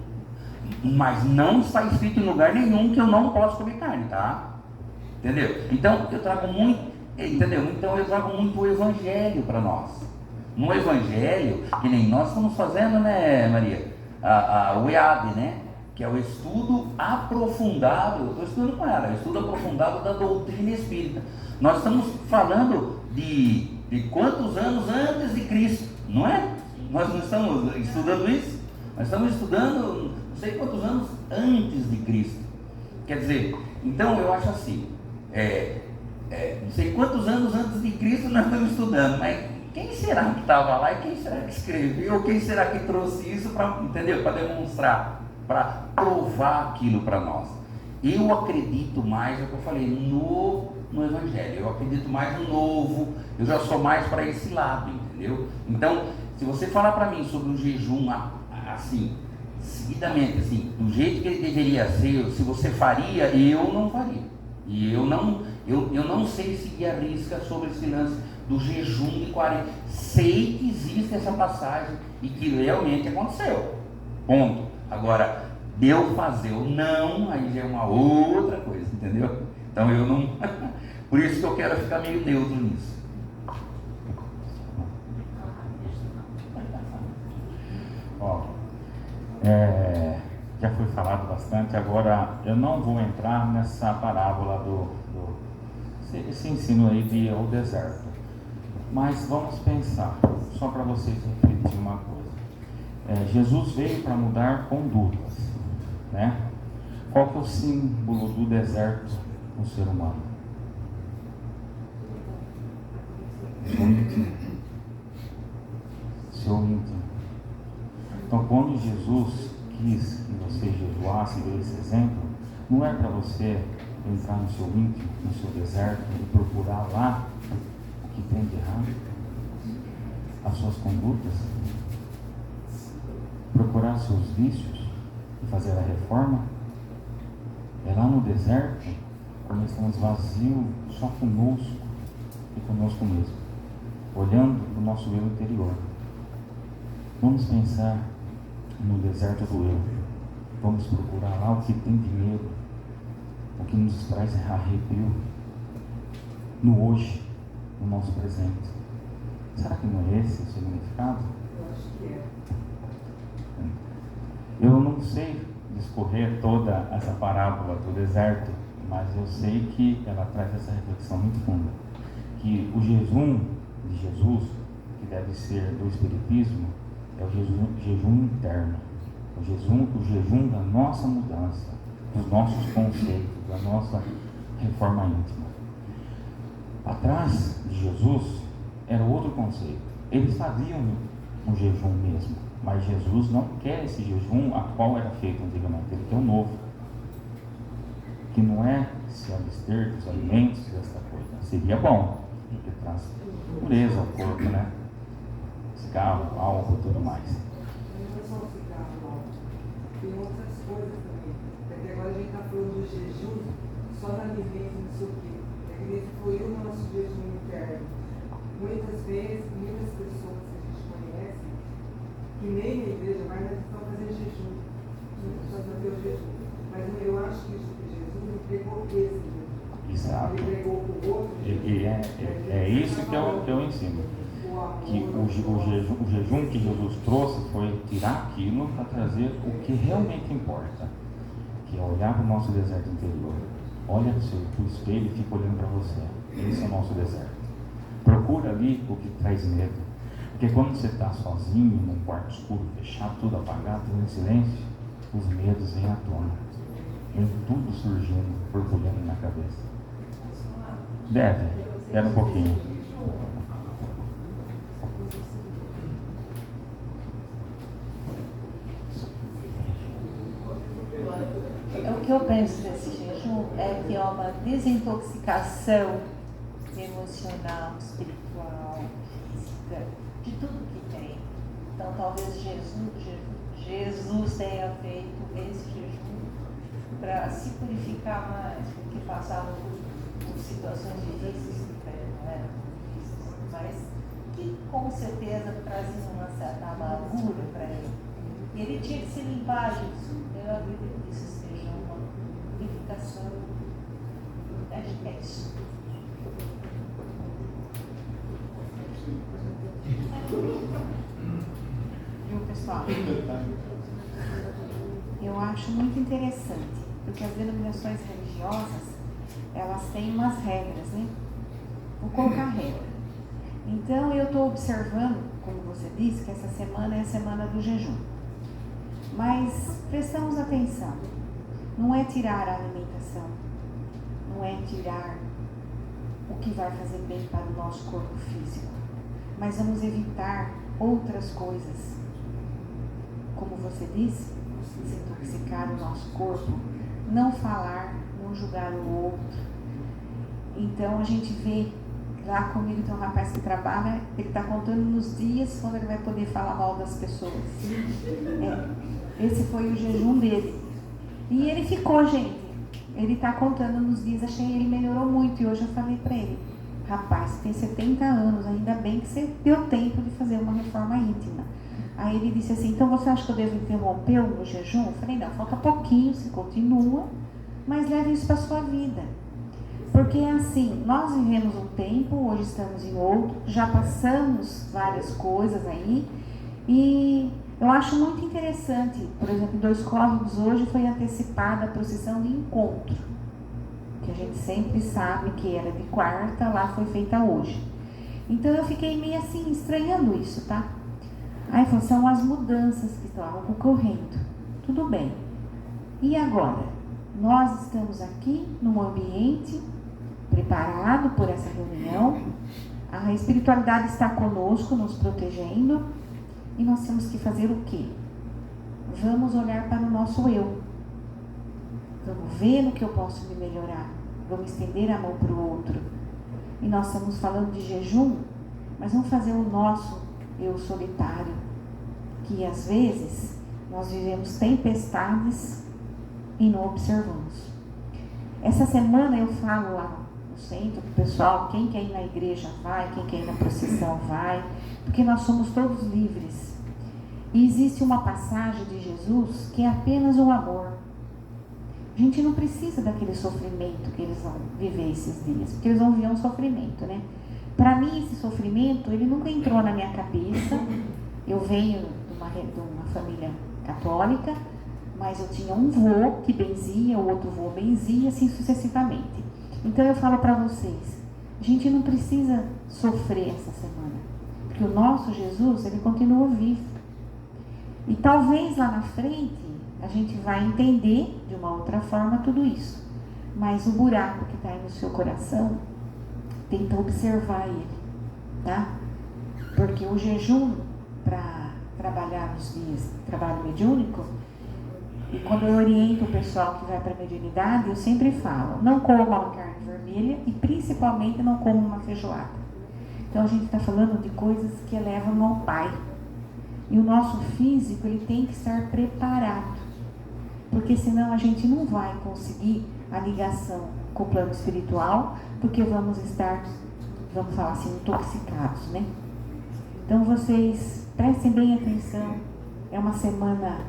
mas não está escrito em lugar nenhum que eu não posso comer carne, tá? Entendeu? Então eu trago muito, Então eu trago muito o Evangelho para nós. No Evangelho, que nem nós estamos fazendo, né, Maria? O EAD, né? Que é o estudo aprofundado, eu estou estudando com ela, o estudo aprofundado da doutrina espírita. Nós estamos falando de quantos anos antes de Cristo, não é? Nós não estamos estudando isso? Nós estamos estudando não sei quantos anos antes de Cristo. Quer dizer, então eu acho assim, não sei quantos anos antes de Cristo nós estamos estudando, mas quem será que estava lá e quem será que escreveu, quem será que trouxe isso para, entendeu? Para demonstrar, para provar aquilo para nós. Eu acredito mais, é o que eu falei, no Evangelho, eu acredito mais no novo, eu já sou mais para esse lado, entendeu? Então, se você falar para mim sobre o jejum assim, seguidamente, assim, do jeito que ele deveria ser, se você faria, eu não faria. E eu não sei seguir a risca sobre esse lance do jejum de 40. Sei que existe essa passagem e que realmente aconteceu. Ponto. Agora, de eu fazer ou não, aí já é uma outra coisa, entendeu? Então eu não. Por isso que eu quero ficar meio neutro nisso. Ó, já foi falado bastante, agora eu não vou entrar nessa parábola esse ensino aí de o deserto. Mas vamos pensar, só para vocês refletirem uma coisa. Jesus veio para mudar condutas, né? Qual que é o símbolo do deserto no ser humano? Seu íntimo. Seu íntimo. Então, quando Jesus quis que você jejuasse, deu esse exemplo, não é para você entrar no seu íntimo, no seu deserto e procurar lá o que tem de errado, as suas condutas, procurar seus vícios e fazer a reforma. É lá no deserto, quando estamos vazios só conosco e conosco mesmo, olhando para o nosso eu interior. Vamos pensar no deserto do eu. Vamos procurar lá o que tem de medo, o que nos traz arrepio, no hoje, no nosso presente. Será que não é esse o significado? Eu acho que é. Eu não sei discorrer toda essa parábola do deserto mas eu sei que ela traz essa reflexão muito funda, que o jejum de Jesus, que deve ser do Espiritismo, é o jejum interno, o jejum da nossa mudança, dos nossos conceitos, da nossa reforma íntima. Atrás de Jesus era outro conceito. Eles faziam um jejum mesmo, mas Jesus não quer esse jejum a qual era feito antigamente, ele quer o novo, que não é se abster dos alimentos desta coisa. Seria bom, porque traz pureza ao corpo, né? Cigarro, álcool e tudo mais. Não é só o cigarro, álcool. Tem outras coisas também. Porque agora a gente está falando do jejum, só da alimento, não sei o quê. É que ele foi o nosso jejum interno. Muitas vezes, muitas pessoas que a gente conhece, que nem na igreja, mas elas estão fazendo jejum. Só fazer o jejum. Mas eu acho que Jesus entregou esse jejum. Exato. Ele entregou para o outro. É isso que eu ensino. Que o jejum que Jesus trouxe foi tirar aquilo para trazer o que realmente importa, que é olhar para o nosso deserto interior. Olha para o espelho e fica olhando para você. Esse é o nosso deserto. Procura ali o que traz medo, porque quando você está sozinho num quarto escuro, fechado, tudo apagado, tudo em silêncio, os medos vêm à tona, vem tudo surgindo, borbulhando na cabeça. Deve um pouquinho. O que eu penso desse jejum é que é uma desintoxicação emocional, espiritual, física, de tudo que tem. Então talvez Jesus tenha feito esse jejum para se purificar mais, porque passava por situações difíceis, não eram difíceis, mas que com certeza traziam uma certa amargura para ele. E ele tinha que se limpar disso. Eu acredito que isso seja uma purificação. Acho que é isso. Viu, pessoal? Eu acho muito interessante, porque as denominações religiosas, elas têm umas regras, né? Vou colocar regra. Então, eu estou observando, como você disse, que essa semana é a semana do jejum. Mas prestamos atenção, não é tirar a alimentação, não é tirar o que vai fazer bem para o nosso corpo físico, mas vamos evitar outras coisas, como você disse, desintoxicar o nosso corpo, não falar, não julgar o outro. Então a gente vê, lá comigo tem um rapaz que trabalha, ele está contando nos dias quando ele vai poder falar mal das pessoas. Esse foi o jejum dele. E ele ficou, gente. Ele está contando nos dias, achei que ele melhorou muito. E hoje eu falei para ele, rapaz, você tem 70 anos, ainda bem que você deu tempo de fazer uma reforma íntima. Aí ele disse assim, então você acha que eu devo interromper o meu jejum? Eu falei, não, falta pouquinho, você continua, mas leve isso para a sua vida. Porque assim, nós vivemos um tempo, hoje estamos em outro, já passamos várias coisas aí, e eu acho muito interessante, por exemplo, em Dois Códigos hoje foi antecipada a procissão de encontro, que a gente sempre sabe que era de quarta, lá foi feita hoje. Então eu fiquei meio assim, estranhando isso, tá? Aí são as mudanças que estavam ocorrendo. Tudo bem. E agora? Nós estamos aqui num ambiente preparado por essa reunião, a espiritualidade está conosco, nos protegendo, e nós temos que fazer o quê? Vamos olhar para o nosso eu. Vamos ver no que eu posso me melhorar. Vamos estender a mão para o outro. E nós estamos falando de jejum, mas vamos fazer o nosso eu solitário, que às vezes nós vivemos tempestades e não observamos. Essa semana eu falo lá no centro para o pessoal, quem quer ir na igreja vai, quem quer ir na procissão vai, porque nós somos todos livres. E existe uma passagem de Jesus que é apenas o amor. A gente não precisa daquele sofrimento que eles vão viver esses dias, porque eles vão viver um sofrimento, né? Para mim, esse sofrimento, ele nunca entrou na minha cabeça. Eu venho de uma família católica, Mas eu tinha um vô que benzia, o outro vô benzia, assim sucessivamente. Então eu falo para vocês, a gente não precisa sofrer essa semana, porque o nosso Jesus, ele continua vivo. E talvez lá na frente a gente vai entender de uma outra forma tudo isso. Mas o buraco que está aí no seu coração, tenta observar ele, tá? Porque o jejum para trabalhar nos dias de trabalho mediúnico, e quando eu oriento o pessoal que vai para a mediunidade, eu sempre falo, não coma uma carne vermelha e principalmente não coma uma feijoada. Então a gente está falando de coisas que elevam ao Pai. E o nosso físico, ele tem que estar preparado, porque senão a gente não vai conseguir a ligação com o plano espiritual, porque vamos estar, vamos falar assim, intoxicados, né? Então vocês prestem bem atenção, é uma semana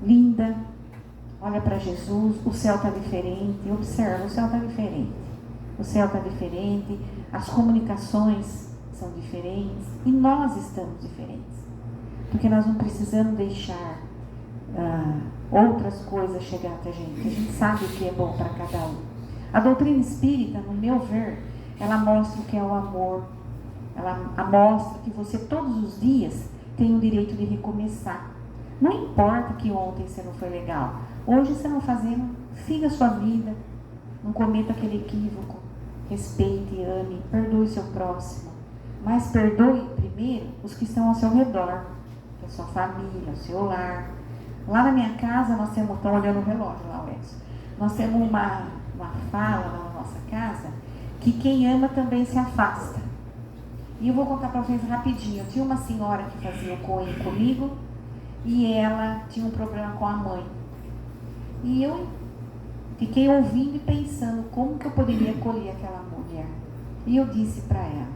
linda, olha para Jesus, o céu está diferente, observa, o céu está diferente, o céu está diferente, as comunicações são diferentes e nós estamos diferentes, porque nós não precisamos deixar outras coisas chegar até a gente sabe o que é bom para cada um. A doutrina espírita, no meu ver, ela mostra o que é o amor, ela mostra que você todos os dias tem o direito de recomeçar. Não importa que ontem você não foi legal, hoje você não fazendo, siga a sua vida, não cometa aquele equívoco, respeite, ame, perdoe seu próximo, mas perdoe primeiro os que estão ao seu redor, a sua família, o seu lar. Lá na minha casa nós temos, estão olhando o relógio lá, Alessio, nós temos uma fala lá na nossa casa, que quem ama também se afasta. E eu vou contar para vocês rapidinho. Tinha uma senhora que fazia o coen comigo, e ela tinha um problema com a mãe. E eu fiquei ouvindo e pensando como que eu poderia acolher aquela mulher. E eu disse para ela,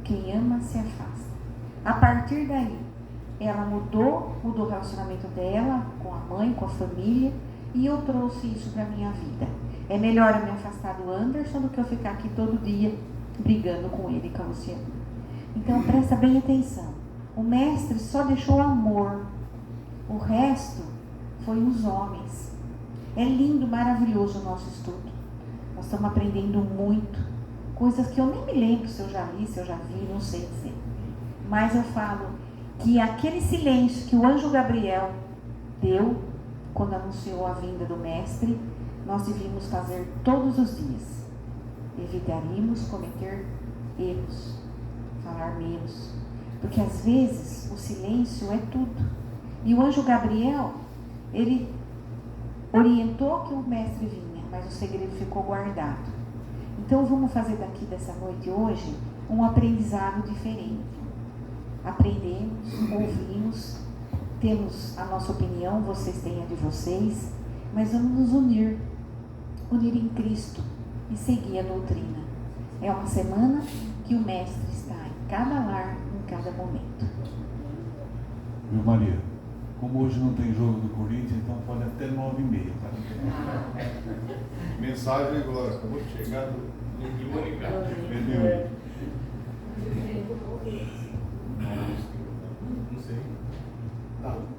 quem ama se afasta. A partir daí, ela mudou o relacionamento dela com a mãe, com a família, e eu trouxe isso para a minha vida. É melhor eu me afastar do Anderson do que eu ficar aqui todo dia brigando com ele e com a Luciana. Então presta bem atenção. O mestre só deixou amor. O resto foi os homens. É lindo, maravilhoso o nosso estudo. Nós estamos aprendendo muito. Coisas que eu nem me lembro se eu já li, se eu já vi, não sei dizer. Mas eu falo que aquele silêncio que o anjo Gabriel deu quando anunciou a vinda do mestre, nós devíamos fazer todos os dias. Evitaríamos cometer erros, falar menos, porque às vezes o silêncio é tudo. E o anjo Gabriel, ele orientou que o mestre vinha, mas o segredo ficou guardado. Então vamos fazer daqui dessa noite hoje um aprendizado diferente. Aprendemos, ouvimos, temos a nossa opinião, vocês têm a de vocês, mas vamos nos unir em Cristo e seguir a doutrina. É uma semana que o mestre está em cada lar, em cada momento. Viu, Maria? Como hoje não tem jogo do Corinthians, então pode até 9h30, tá? Mensagem, Glória, acabou de chegar do Mediúnico. Não sei.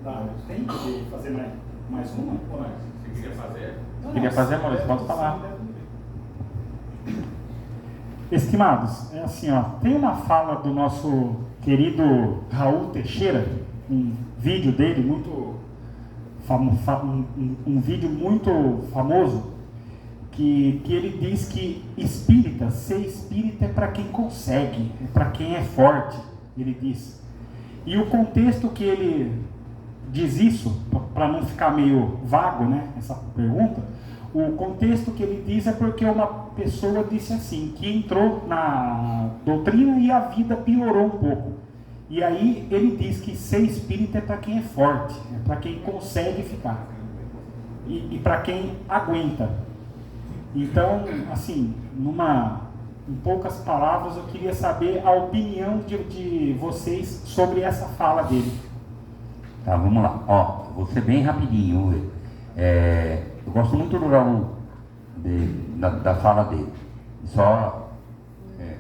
Tá. Tem que fazer mais uma? Você queria fazer? Queria fazer, Maurício? Pode falar. Estimados, é assim, ó, tem uma fala do nosso querido Raul Teixeira, um vídeo dele muito um vídeo muito famoso, que ele diz que ser espírita é para quem consegue, é para quem é forte, ele diz. E o contexto que ele diz isso, para não ficar meio vago, né, essa pergunta, o contexto que ele diz é porque uma pessoa disse assim, que entrou na doutrina e a vida piorou um pouco. E aí ele diz que ser espírita é para quem é forte, é para quem consegue ficar. E para quem aguenta. Então, assim, em poucas palavras, eu queria saber a opinião de vocês sobre essa fala dele. Tá, vamos lá. Ó, vou ser bem rapidinho. Eu gosto muito do Raul, da fala dele. Só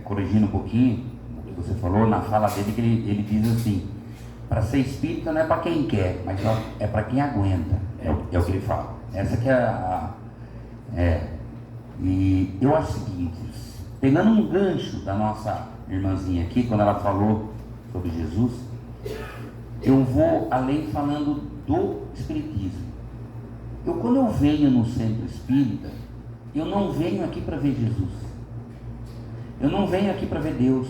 corrigindo um pouquinho o que você falou, na fala dele, que ele diz assim, para ser espírita não é para quem quer, mas é para quem aguenta. É o que ele fala. Essa que é E eu acho o seguinte, pegando um gancho da nossa irmãzinha aqui, quando ela falou sobre Jesus, eu vou além falando do espiritismo. Quando eu venho no centro espírita, eu não venho aqui para ver Jesus. Eu não venho aqui para ver Deus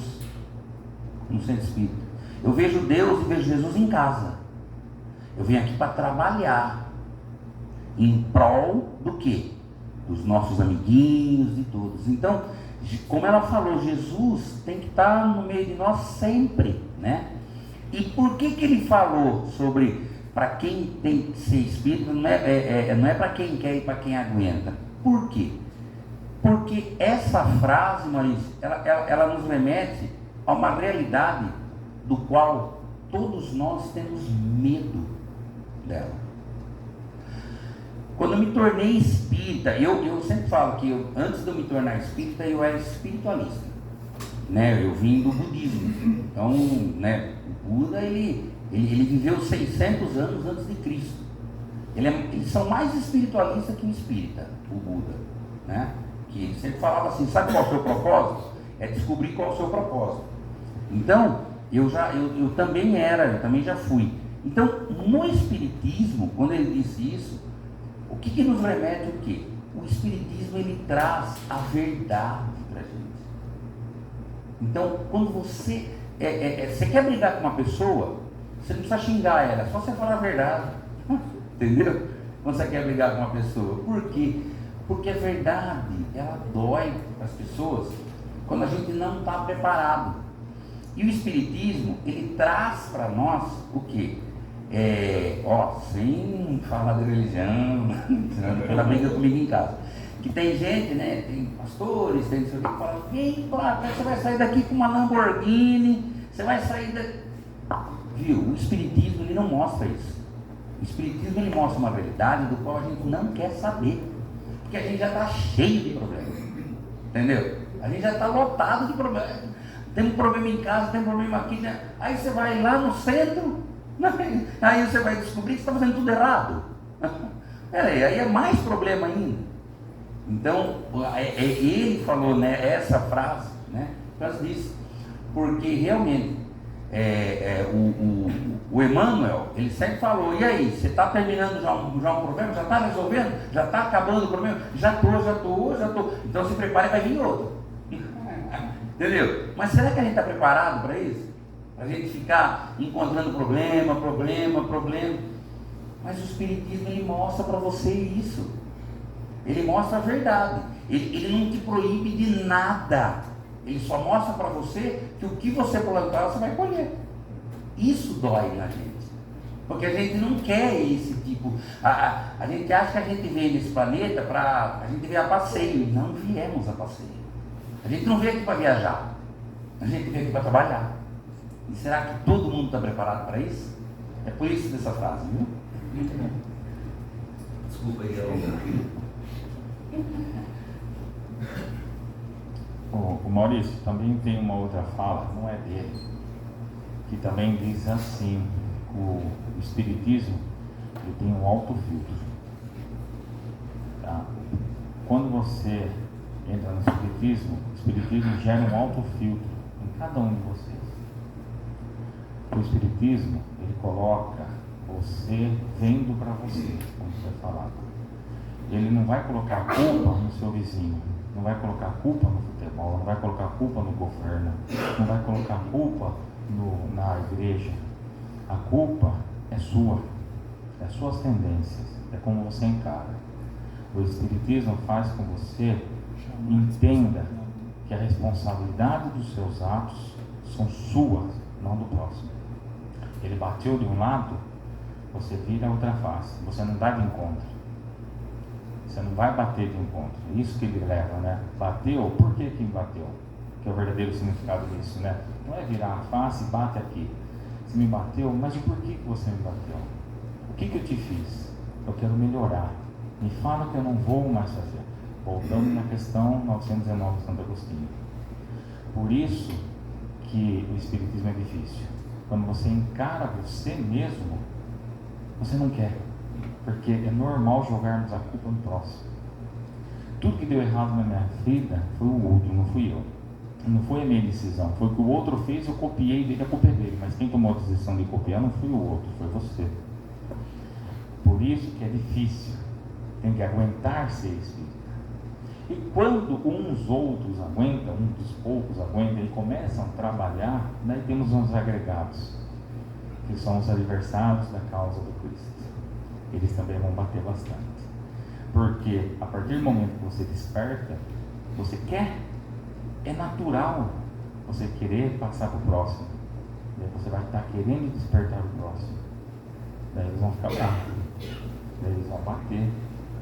no centro espírita. Eu vejo Deus e vejo Jesus em casa. Eu venho aqui para trabalhar em prol do quê? Dos nossos amiguinhos e todos. Então, como ela falou, Jesus tem que estar no meio de nós sempre, né? E por que ele falou sobre para quem tem que ser espírita, não é para quem quer e para quem aguenta? Por quê? Porque essa frase, Maurício, ela nos remete a uma realidade do qual todos nós temos medo dela. Quando eu me tornei espírita, eu sempre falo que antes de eu me tornar espírita, eu era espiritualista, né? Eu vim do budismo. Então, né, o Buda, ele viveu 600 anos antes de Cristo. Eles são mais espiritualistas que o espírita, o Buda, né? Que ele sempre falava assim, sabe qual é o seu propósito? É descobrir qual é o seu propósito. Então, eu também já fui. Então, no espiritismo, quando ele disse isso, o que nos remete o quê? O espiritismo, ele traz a verdade para a gente. Então, quando você quer brigar com uma pessoa, você não precisa xingar ela, é só você falar a verdade. Entendeu? Quando você quer brigar com uma pessoa. Por quê? Porque a verdade, ela dói para as pessoas quando a gente não está preparado. E o espiritismo, ele traz para nós o quê? Sem falar de religião, ela briga comigo em casa. Que tem gente, né? Tem pastores, tem pessoas que falam, vem lá, você vai sair daqui com uma Lamborghini, você vai sair daqui. Viu? O espiritismo, ele não mostra isso. O espiritismo, ele mostra uma realidade do qual a gente não quer saber. Porque a gente já está cheio de problemas. Entendeu? A gente já está lotado de problemas. Tem um problema em casa, tem um problema aqui, né? Aí você vai lá no centro, aí você vai descobrir que você está fazendo tudo errado. Aí é mais problema ainda. Então, ele falou, né, essa frase, né, por causa disso. Porque realmente, o Emmanuel, ele sempre falou, e aí, você está terminando já um problema? Já está resolvendo? Já está acabando o problema? Já estou. Então se prepare, vai vir outro. Entendeu? Mas será que a gente está preparado para isso? Para a gente ficar encontrando problema. Mas o espiritismo, ele mostra para você isso. Ele mostra a verdade. Ele não te proíbe de nada. Ele só mostra para você que o que você plantar, você vai colher. Isso dói na gente. Porque a gente não quer esse tipo. A gente acha que a gente veio nesse planeta para a gente vir a passeio. Não viemos a passeio. A gente não veio aqui para viajar. A gente veio aqui para trabalhar. E será que todo mundo está preparado para isso? É por isso dessa frase, viu? Desculpa aí, O Maurício também tem uma outra fala, não é dele, que também diz assim, o espiritismo, ele tem um autofiltro. Tá? Quando você entra no espiritismo, o espiritismo gera um autofiltro em cada um de vocês. O espiritismo, ele coloca você vendo para você, como foi falado. Ele não vai colocar culpa no seu vizinho, não vai colocar culpa no futebol, não vai colocar culpa no governo, não vai colocar culpa na igreja. A culpa é sua, é suas tendências, é como você encara. O espiritismo faz com que você entenda que a responsabilidade dos seus atos são suas, não do próximo. Ele bateu de um lado, você vira a outra face, você não dá de encontro. Você não vai bater de encontro. É isso que ele leva, né? Bateu, por que bateu? Que é o verdadeiro significado disso, né? Não é virar a face e bate aqui. Você me bateu, mas o porquê que você me bateu? O que eu te fiz? Eu quero melhorar. Me fala que eu não vou mais fazer. Voltando na questão 919 de Santo Agostinho. Por isso que o espiritismo é difícil. quando você encara você mesmo, você não quer. Porque é normal jogarmos a culpa no próximo. Tudo que deu errado na minha vida foi o outro, não fui eu. Não foi a minha decisão. Foi o que o outro fez, eu copiei dele, a culpa é dele. Mas quem tomou a decisão de copiar não foi o outro, foi você. Por isso que é difícil. Tem que aguentar ser espírita. E quando uns outros aguentam, um dos poucos aguentam e começam a trabalhar, daí temos uns agregados, que são os adversários da causa do Cristo. Eles também vão bater bastante. Porque a partir do momento que você desperta, você quer, é natural você querer passar para o próximo. Daí você vai estar querendo despertar o próximo. Daí eles vão ficar bravos. Daí eles vão bater,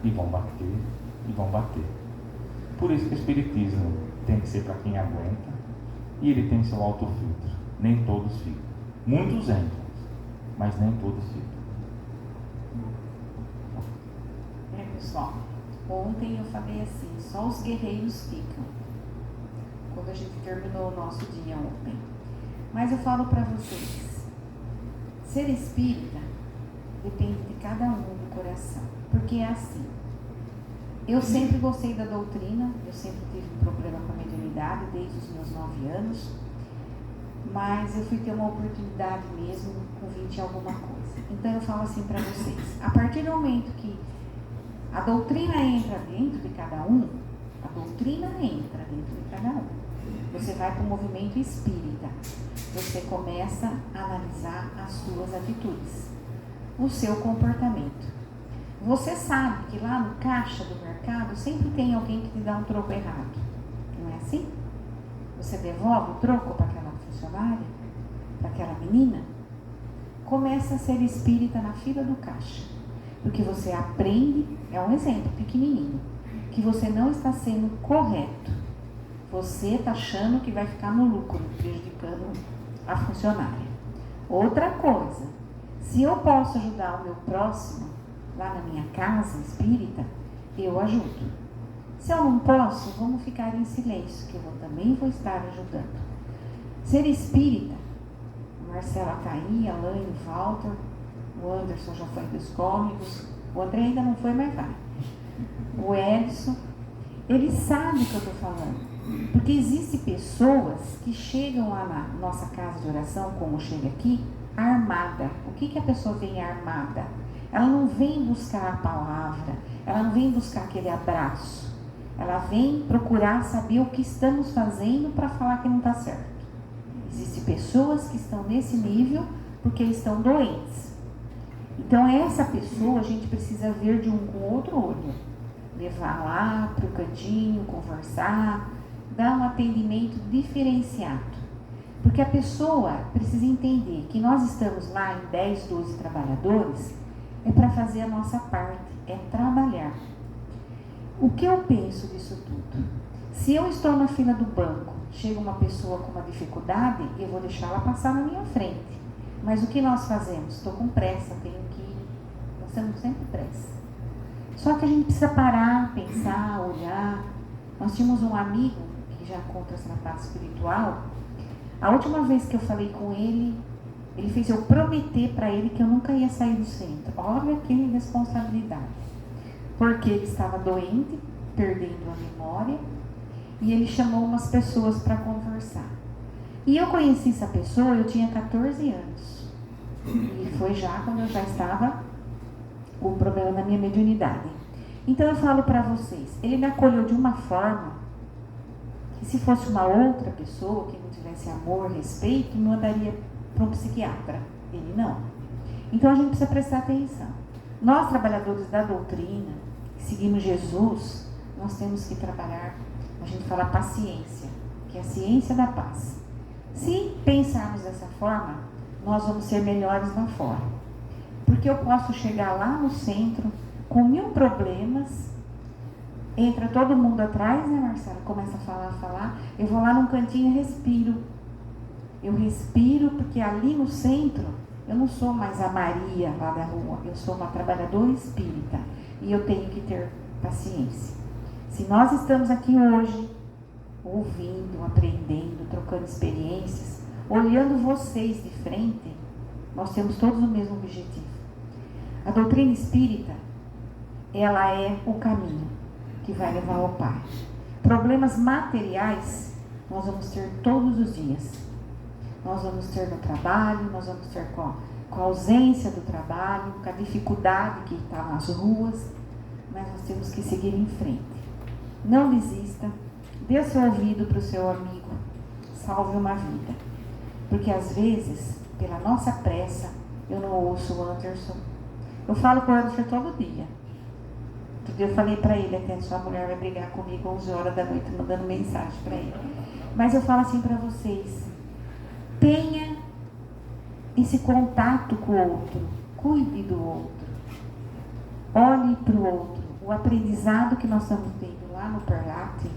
e vão bater, e vão bater. Por isso que o Espiritismo tem que ser para quem aguenta, e ele tem seu autofiltro. Nem todos ficam. Muitos entram, mas nem todos ficam. Pessoal, ontem eu falei assim, só os guerreiros ficam, quando a gente terminou o nosso dia ontem. Mas eu falo para vocês, ser espírita depende de cada um do coração, porque é assim. Eu sempre gostei da doutrina, eu sempre tive um problema com a mediunidade desde os meus 9 anos, mas eu fui ter uma oportunidade mesmo com 20 e alguma coisa. Então eu falo assim para vocês, a partir do momento que a doutrina entra dentro de cada um, a doutrina entra dentro de cada um. Você vai para o movimento espírita, você começa a analisar as suas atitudes, o seu comportamento. Você sabe que lá no caixa do mercado sempre tem alguém que te dá um troco errado, não é assim? Você devolve o troco para aquela funcionária, para aquela menina? Começa a ser espírita na fila do caixa. Porque você aprende, é um exemplo pequenininho, que você não está sendo correto. Você está achando que vai ficar no lucro, prejudicando a funcionária. Outra coisa, se eu posso ajudar o meu próximo, lá na minha casa espírita, eu ajudo. Se eu não posso, vamos ficar em silêncio, que eu também vou estar ajudando. Ser espírita, a Marcela está aí, a Alain, o Walter, o Anderson já foi dos cômicos, o André ainda não foi, mas vai. O Edson, ele sabe o que eu estou falando. Porque existem pessoas que chegam lá na nossa casa de oração, como chega aqui, armada. O que a pessoa vem armada? Ela não vem buscar a palavra, ela não vem buscar aquele abraço. Ela vem procurar saber o que estamos fazendo para falar que não está certo. Existem pessoas que estão nesse nível porque estão doentes. Então essa pessoa a gente precisa ver de um com o outro olho, levar lá para o cantinho, conversar, dar um atendimento diferenciado, porque a pessoa precisa entender que nós estamos lá em 10, 12 trabalhadores, é para fazer a nossa parte, é trabalhar. O que eu penso disso tudo? Se eu estou na fila do banco, chega uma pessoa com uma dificuldade, eu vou deixar ela passar na minha frente. Mas o que nós fazemos? Estou com pressa, tenho que ir. Nós temos sempre pressa. Só que a gente precisa parar, pensar, olhar. Nós tínhamos um amigo, que já conta essa parte espiritual. A última vez que eu falei com ele, ele fez eu prometer para ele que eu nunca ia sair do centro. Olha que responsabilidade. Porque ele estava doente, perdendo a memória, e ele chamou umas pessoas para conversar. E eu conheci essa pessoa, eu tinha 14 anos. E foi já quando eu já estava com o problema da minha mediunidade. Então eu falo para vocês, ele me acolheu de uma forma que se fosse uma outra pessoa que não tivesse amor, respeito, me mandaria para um psiquiatra. Ele não. Então a gente precisa prestar atenção. Nós, trabalhadores da doutrina, que seguimos Jesus, nós temos que trabalhar, a gente fala paciência, que é a ciência da paz. Se pensarmos dessa forma, nós vamos ser melhores lá fora. Porque eu posso chegar lá no centro com 1000 problemas, entra todo mundo atrás, né, Marcela? Começa a falar. Eu vou lá num cantinho e respiro. Eu respiro porque ali no centro, eu não sou mais a Maria lá da rua, eu sou uma trabalhadora espírita. E eu tenho que ter paciência. Se nós estamos aqui hoje, ouvindo, aprendendo, trocando experiências, olhando vocês de frente, nós temos todos o mesmo objetivo. A doutrina espírita, ela é o caminho que vai levar ao Pai. Problemas materiais nós vamos ter todos os dias. Nós vamos ter no trabalho, nós vamos ter com a ausência do trabalho, com a dificuldade que está nas ruas, mas nós temos que seguir em frente. Não desista, dê seu ouvido para o seu amigo, salve uma vida. Porque às vezes, pela nossa pressa, eu não ouço o Anderson. Eu falo com o Anderson todo dia. Outro dia eu falei para ele, até sua mulher vai brigar comigo 11 horas da noite, mandando mensagem para ele. Mas eu falo assim para vocês, tenha esse contato com o outro, cuide do outro, olhe para o outro. O aprendizado que nós estamos tendo lá no Perlate,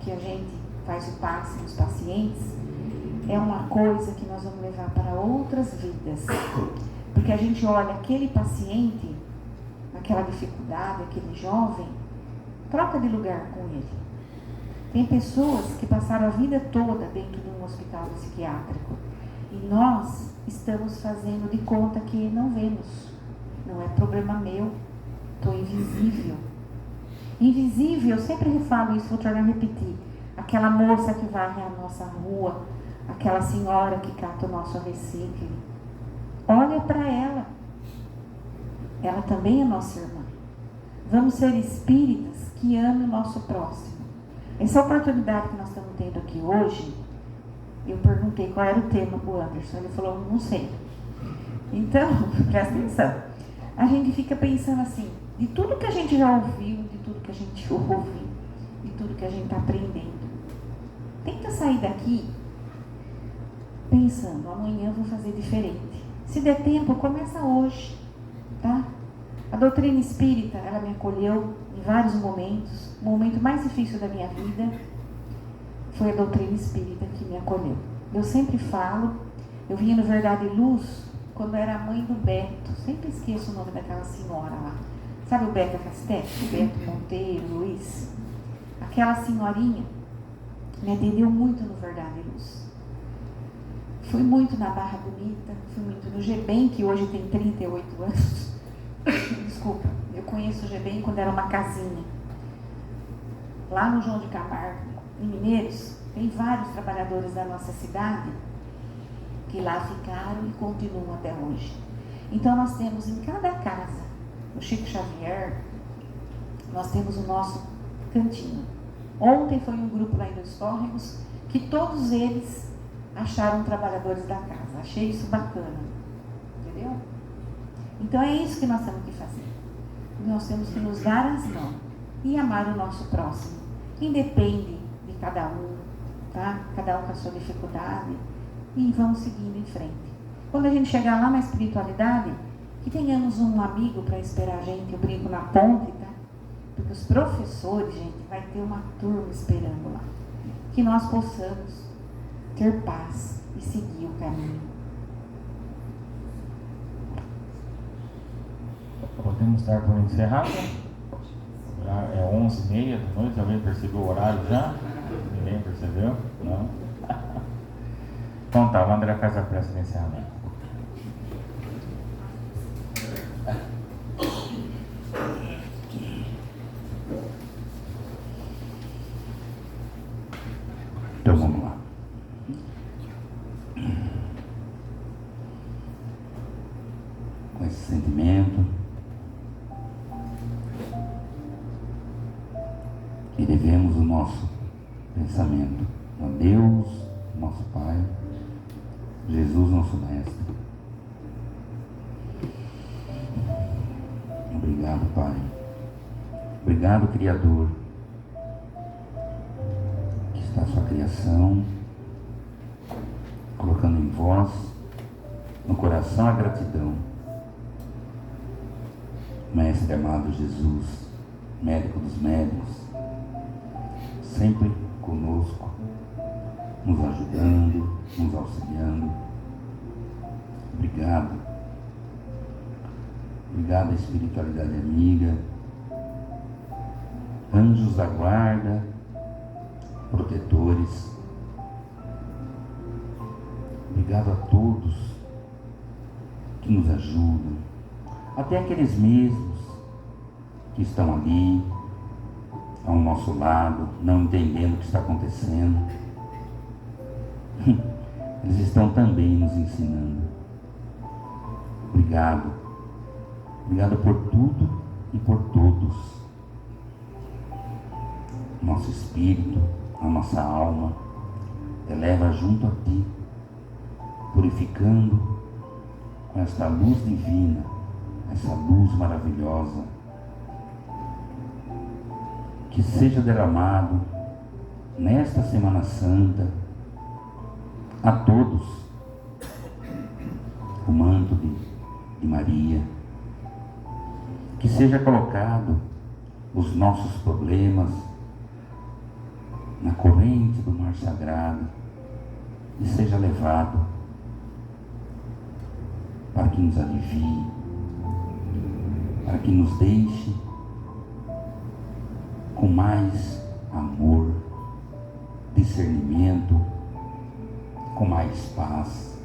que a gente faz o passe nos pacientes, é uma coisa que nós vamos levar para outras vidas. Porque a gente olha aquele paciente, naquela dificuldade, aquele jovem, troca de lugar com ele. Tem pessoas que passaram a vida toda dentro de um hospital psiquiátrico e nós estamos fazendo de conta que não vemos. Não é problema meu, estou invisível. Invisível, eu sempre falo isso, vou tornar a repetir. Aquela moça que varre a nossa rua, aquela senhora que cata o nosso AVC, olha para ela. Ela também é nossa irmã. Vamos ser espíritas que amem o nosso próximo. Essa oportunidade que nós estamos tendo aqui hoje, eu perguntei qual era o tema para o Anderson. Ele falou, não sei. Então, presta atenção. A gente fica pensando assim, de tudo que a gente já ouviu, de tudo que a gente ouve, de tudo que a gente está aprendendo. Tenta sair daqui pensando, amanhã eu vou fazer diferente. Se der tempo, começa hoje, tá? A doutrina espírita, ela me acolheu em vários momentos. O momento mais difícil da minha vida foi a doutrina espírita que me acolheu. Eu sempre falo, eu vinha no Verdade e Luz quando era a mãe do Beto. Sempre esqueço o nome daquela senhora lá. Sabe o Beto Castetti? O Beto Monteiro, Luiz? Aquela senhorinha me atendeu muito no Verdade e Luz. Fui muito na Barra Bonita, fui muito no GBEM, que hoje tem 38 anos. Desculpa, eu conheço o GBEM quando era uma casinha. Lá no João de Camargo, em Mineiros, tem vários trabalhadores da nossa cidade que lá ficaram e continuam até hoje. Então nós temos em cada casa, no Chico Xavier, nós temos o nosso cantinho. Ontem foi um grupo lá em Dois Córregos que todos eles acharam trabalhadores da casa. Achei isso bacana. Entendeu? Então é isso que nós temos que fazer. Nós temos que nos dar as mãos e amar o nosso próximo. Independe de cada um, tá? Cada um com a sua dificuldade. E vamos seguindo em frente. Quando a gente chegar lá na espiritualidade, que tenhamos um amigo para esperar a gente, eu brinco na ponte, tá? Porque os professores, gente, vai ter uma turma esperando lá. Que nós possamos ter paz e seguir o caminho. Podemos dar por encerrado? É 11h30 da noite, alguém percebeu o horário já? Ninguém percebeu? Não? Então tá, o André faz a prece de encerramento. Então vamos lá. Com esse sentimento, elevemos o nosso pensamento a Deus, nosso Pai, Jesus, nosso Mestre. Obrigado, Pai. Obrigado, Criador, que está a sua criação, colocando em vós, no coração, a gratidão. Mestre amado Jesus, médico dos médicos, sempre conosco, nos ajudando, nos auxiliando. Obrigado. Obrigado à espiritualidade amiga, anjos da guarda, protetores. Obrigado a todos que nos ajudam, até aqueles mesmos que estão ali, ao nosso lado, não entendendo o que está acontecendo. Eles estão também nos ensinando. Obrigado. Obrigado por tudo e por todos. Nosso espírito, a nossa alma, eleva junto a Ti, purificando com esta luz divina, essa luz maravilhosa, que seja derramado nesta Semana Santa a todos o manto de Maria, que seja colocado os nossos problemas na corrente do mar sagrado e seja levado para que nos alivie, para que nos deixe com mais amor, discernimento, com mais paz.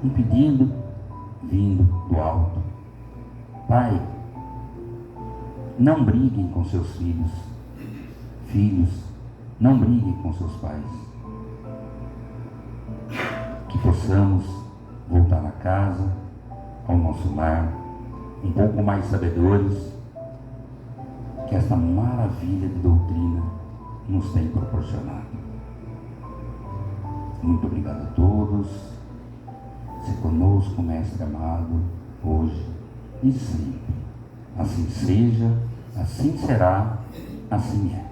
Um pedido vindo do alto: Pai, não briguem com seus filhos. Filhos, não briguem com seus pais. Que possamos voltar a casa, ao nosso lar, um pouco mais sabedores que esta maravilha de doutrina nos tem proporcionado. Muito obrigado a todos. Se conosco, Mestre amado, hoje e sempre. Assim seja, assim será, assim é.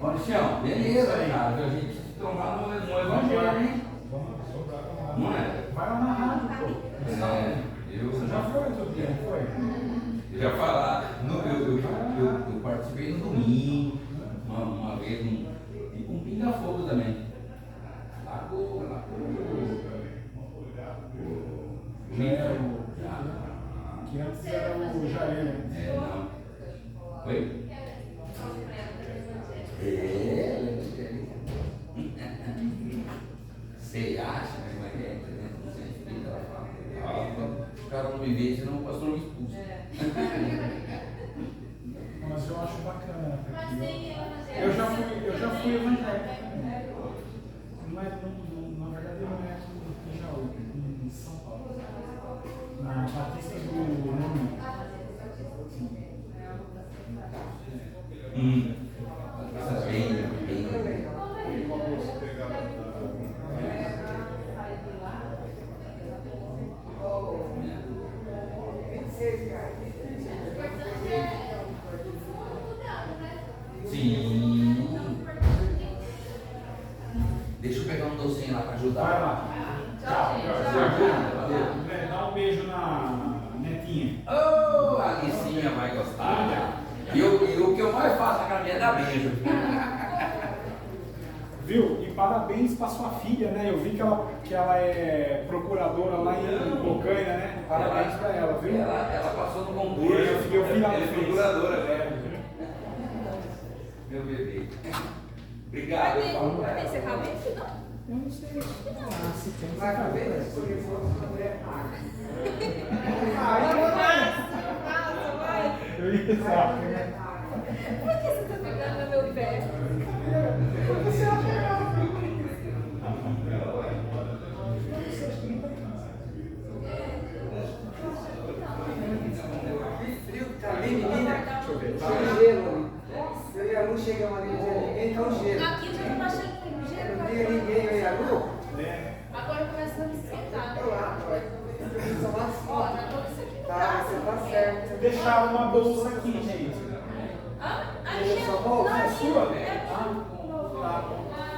Maurício, beleza, cara. A gente se trombar no evangelho, hein? Não é? Vai lá na rádio, pô. Você já foi outro dia, não foi? Eu já falar. Eu participei no domingo, uma vez e com pinga-fogo também. Lá com que antes era o Jair. Não. Oi? Você acha, né? Como é que é? Não sei se ela fala. O cara não me vê, senão o pastor me expulsa. Mas eu acho bacana, porque eu já fui evangélico. Mas na verdade eu não é aqui em Jaú, em São Paulo. Na Batista do Nome. Sim. Deixa eu pegar um docinho lá para ajudar. Vai lá. Valeu. Dá um beijo na netinha. Oh, a Alicinha vai gostar. E o que eu mais faço na minha é dar beijo. Viu? E parabéns para sua filha, né? Eu vi que ela é procuradora lá em Bocaina, né? Parabéns para ela, viu? Ela passou no concurso. Eu vi lá ela é no procuradora. Meu bebê. Obrigado. Vai ter encerramento? Não? Eu não sei. Se tem, Vai ver, porque foi uma mulher eu ia pensar. Por que você tá pegando no meu pé? Que frio que tá ali, menina. Deixa eu ver. Tem gelo ali. Eu e a Lu chegamos ali, não tinha ninguém, tá um gelo. Aqui já não tá cheio de Não gelo. tinha ninguém, eu e a Lu. Agora começa a me esquentar. Eu lá, são lá Ó, assim. tá todo isso aqui no Tá, braço. você tá certo. Deixaram uma bolsa aqui, gente. Aqui Sua bolsa não, é sua? aqui é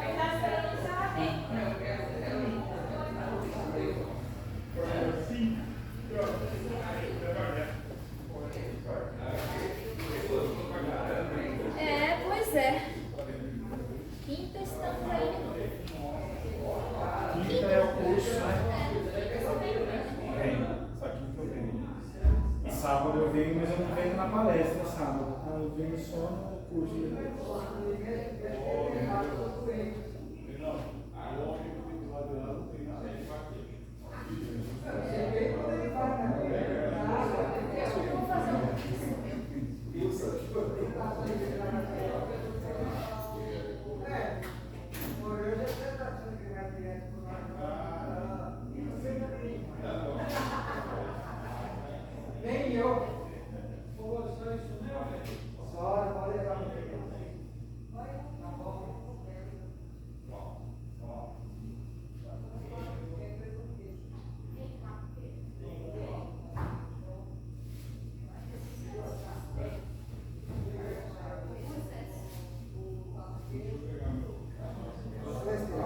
Ele tá esperando encerramento. Pois é. Quinta estamos aí. Quinta é o curso, né? Venho. Só quinta eu venho. Sábado eu venho, mas eu não venho na palestra sábado. Eu venho só no curso. Nem eu. Só, pode levar.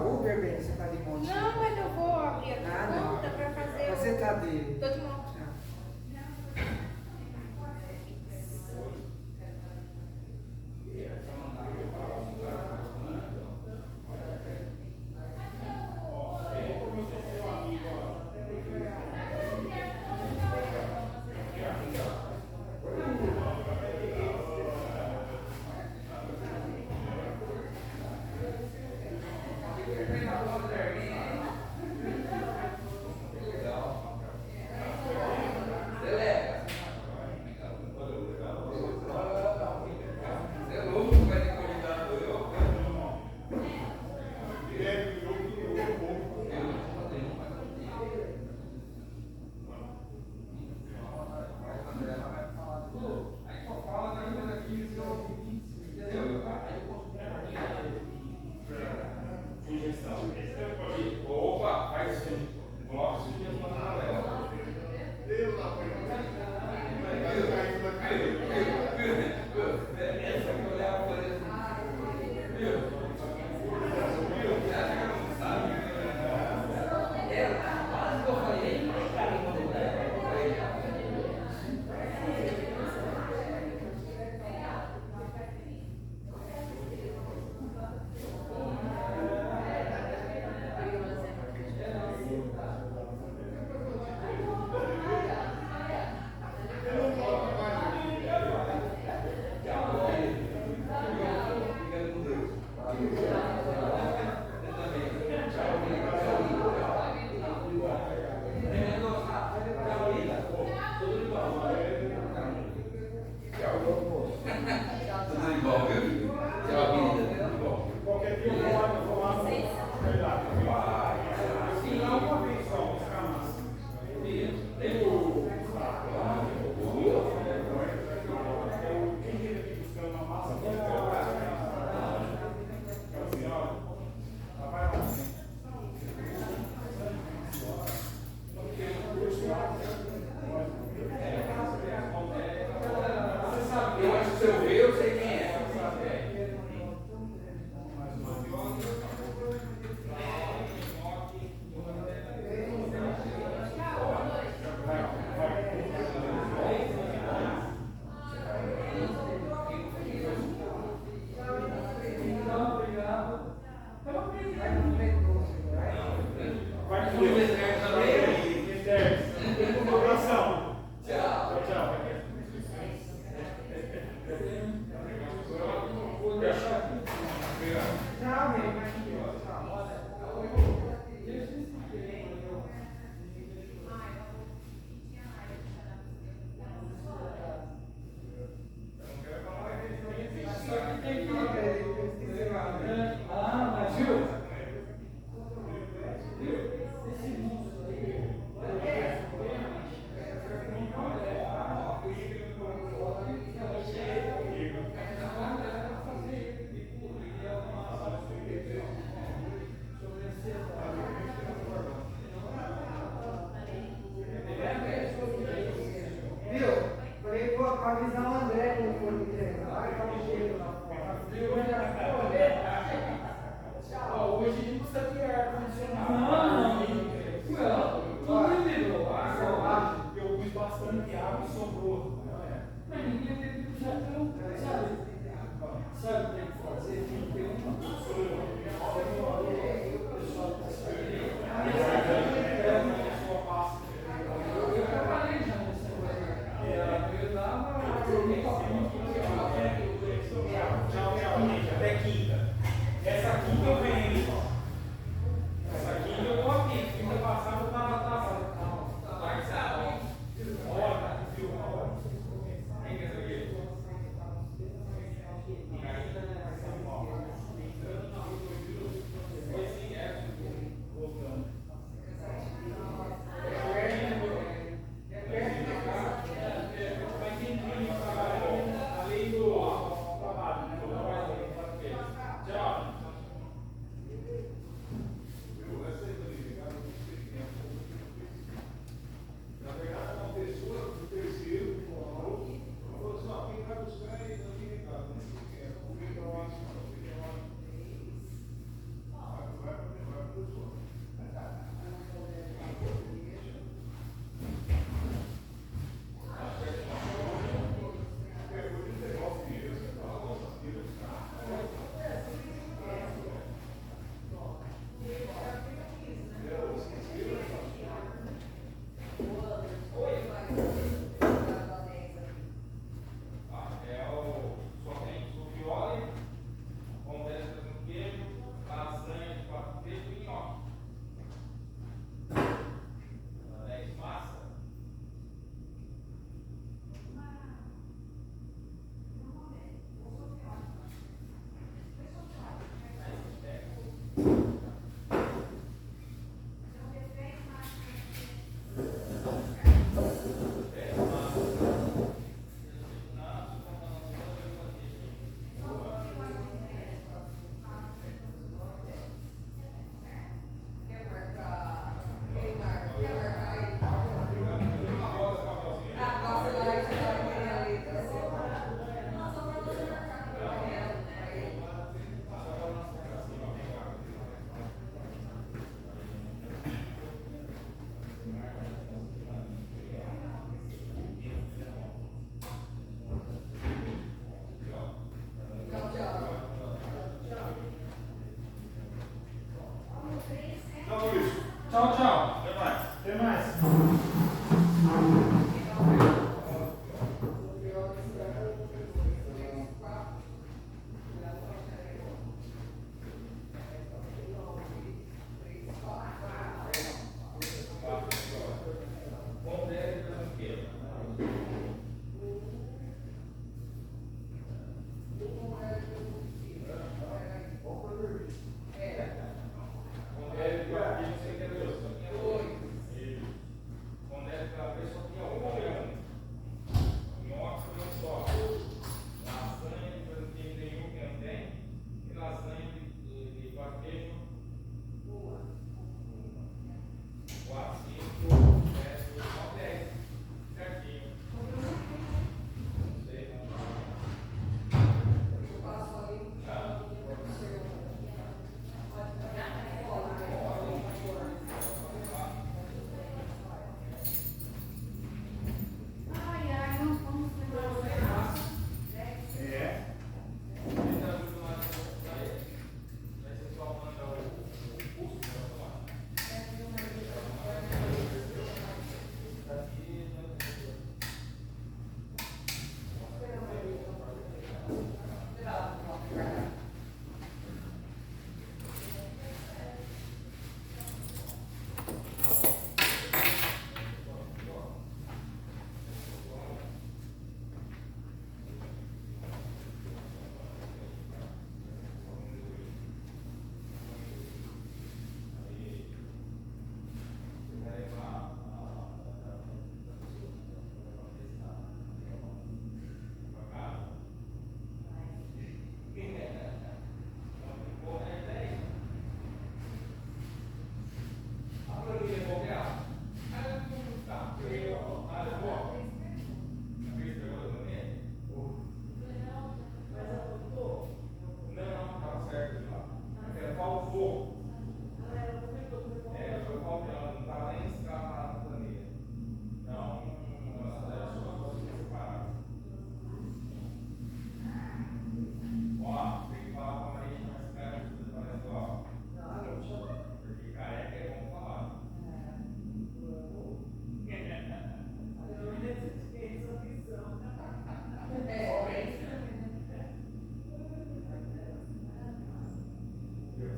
Uber, bem, você tá de monte. Não, mas eu vou abrir a Ah, não. conta pra fazer Você tá de... Tô de mão. Sugestão.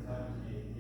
sabe que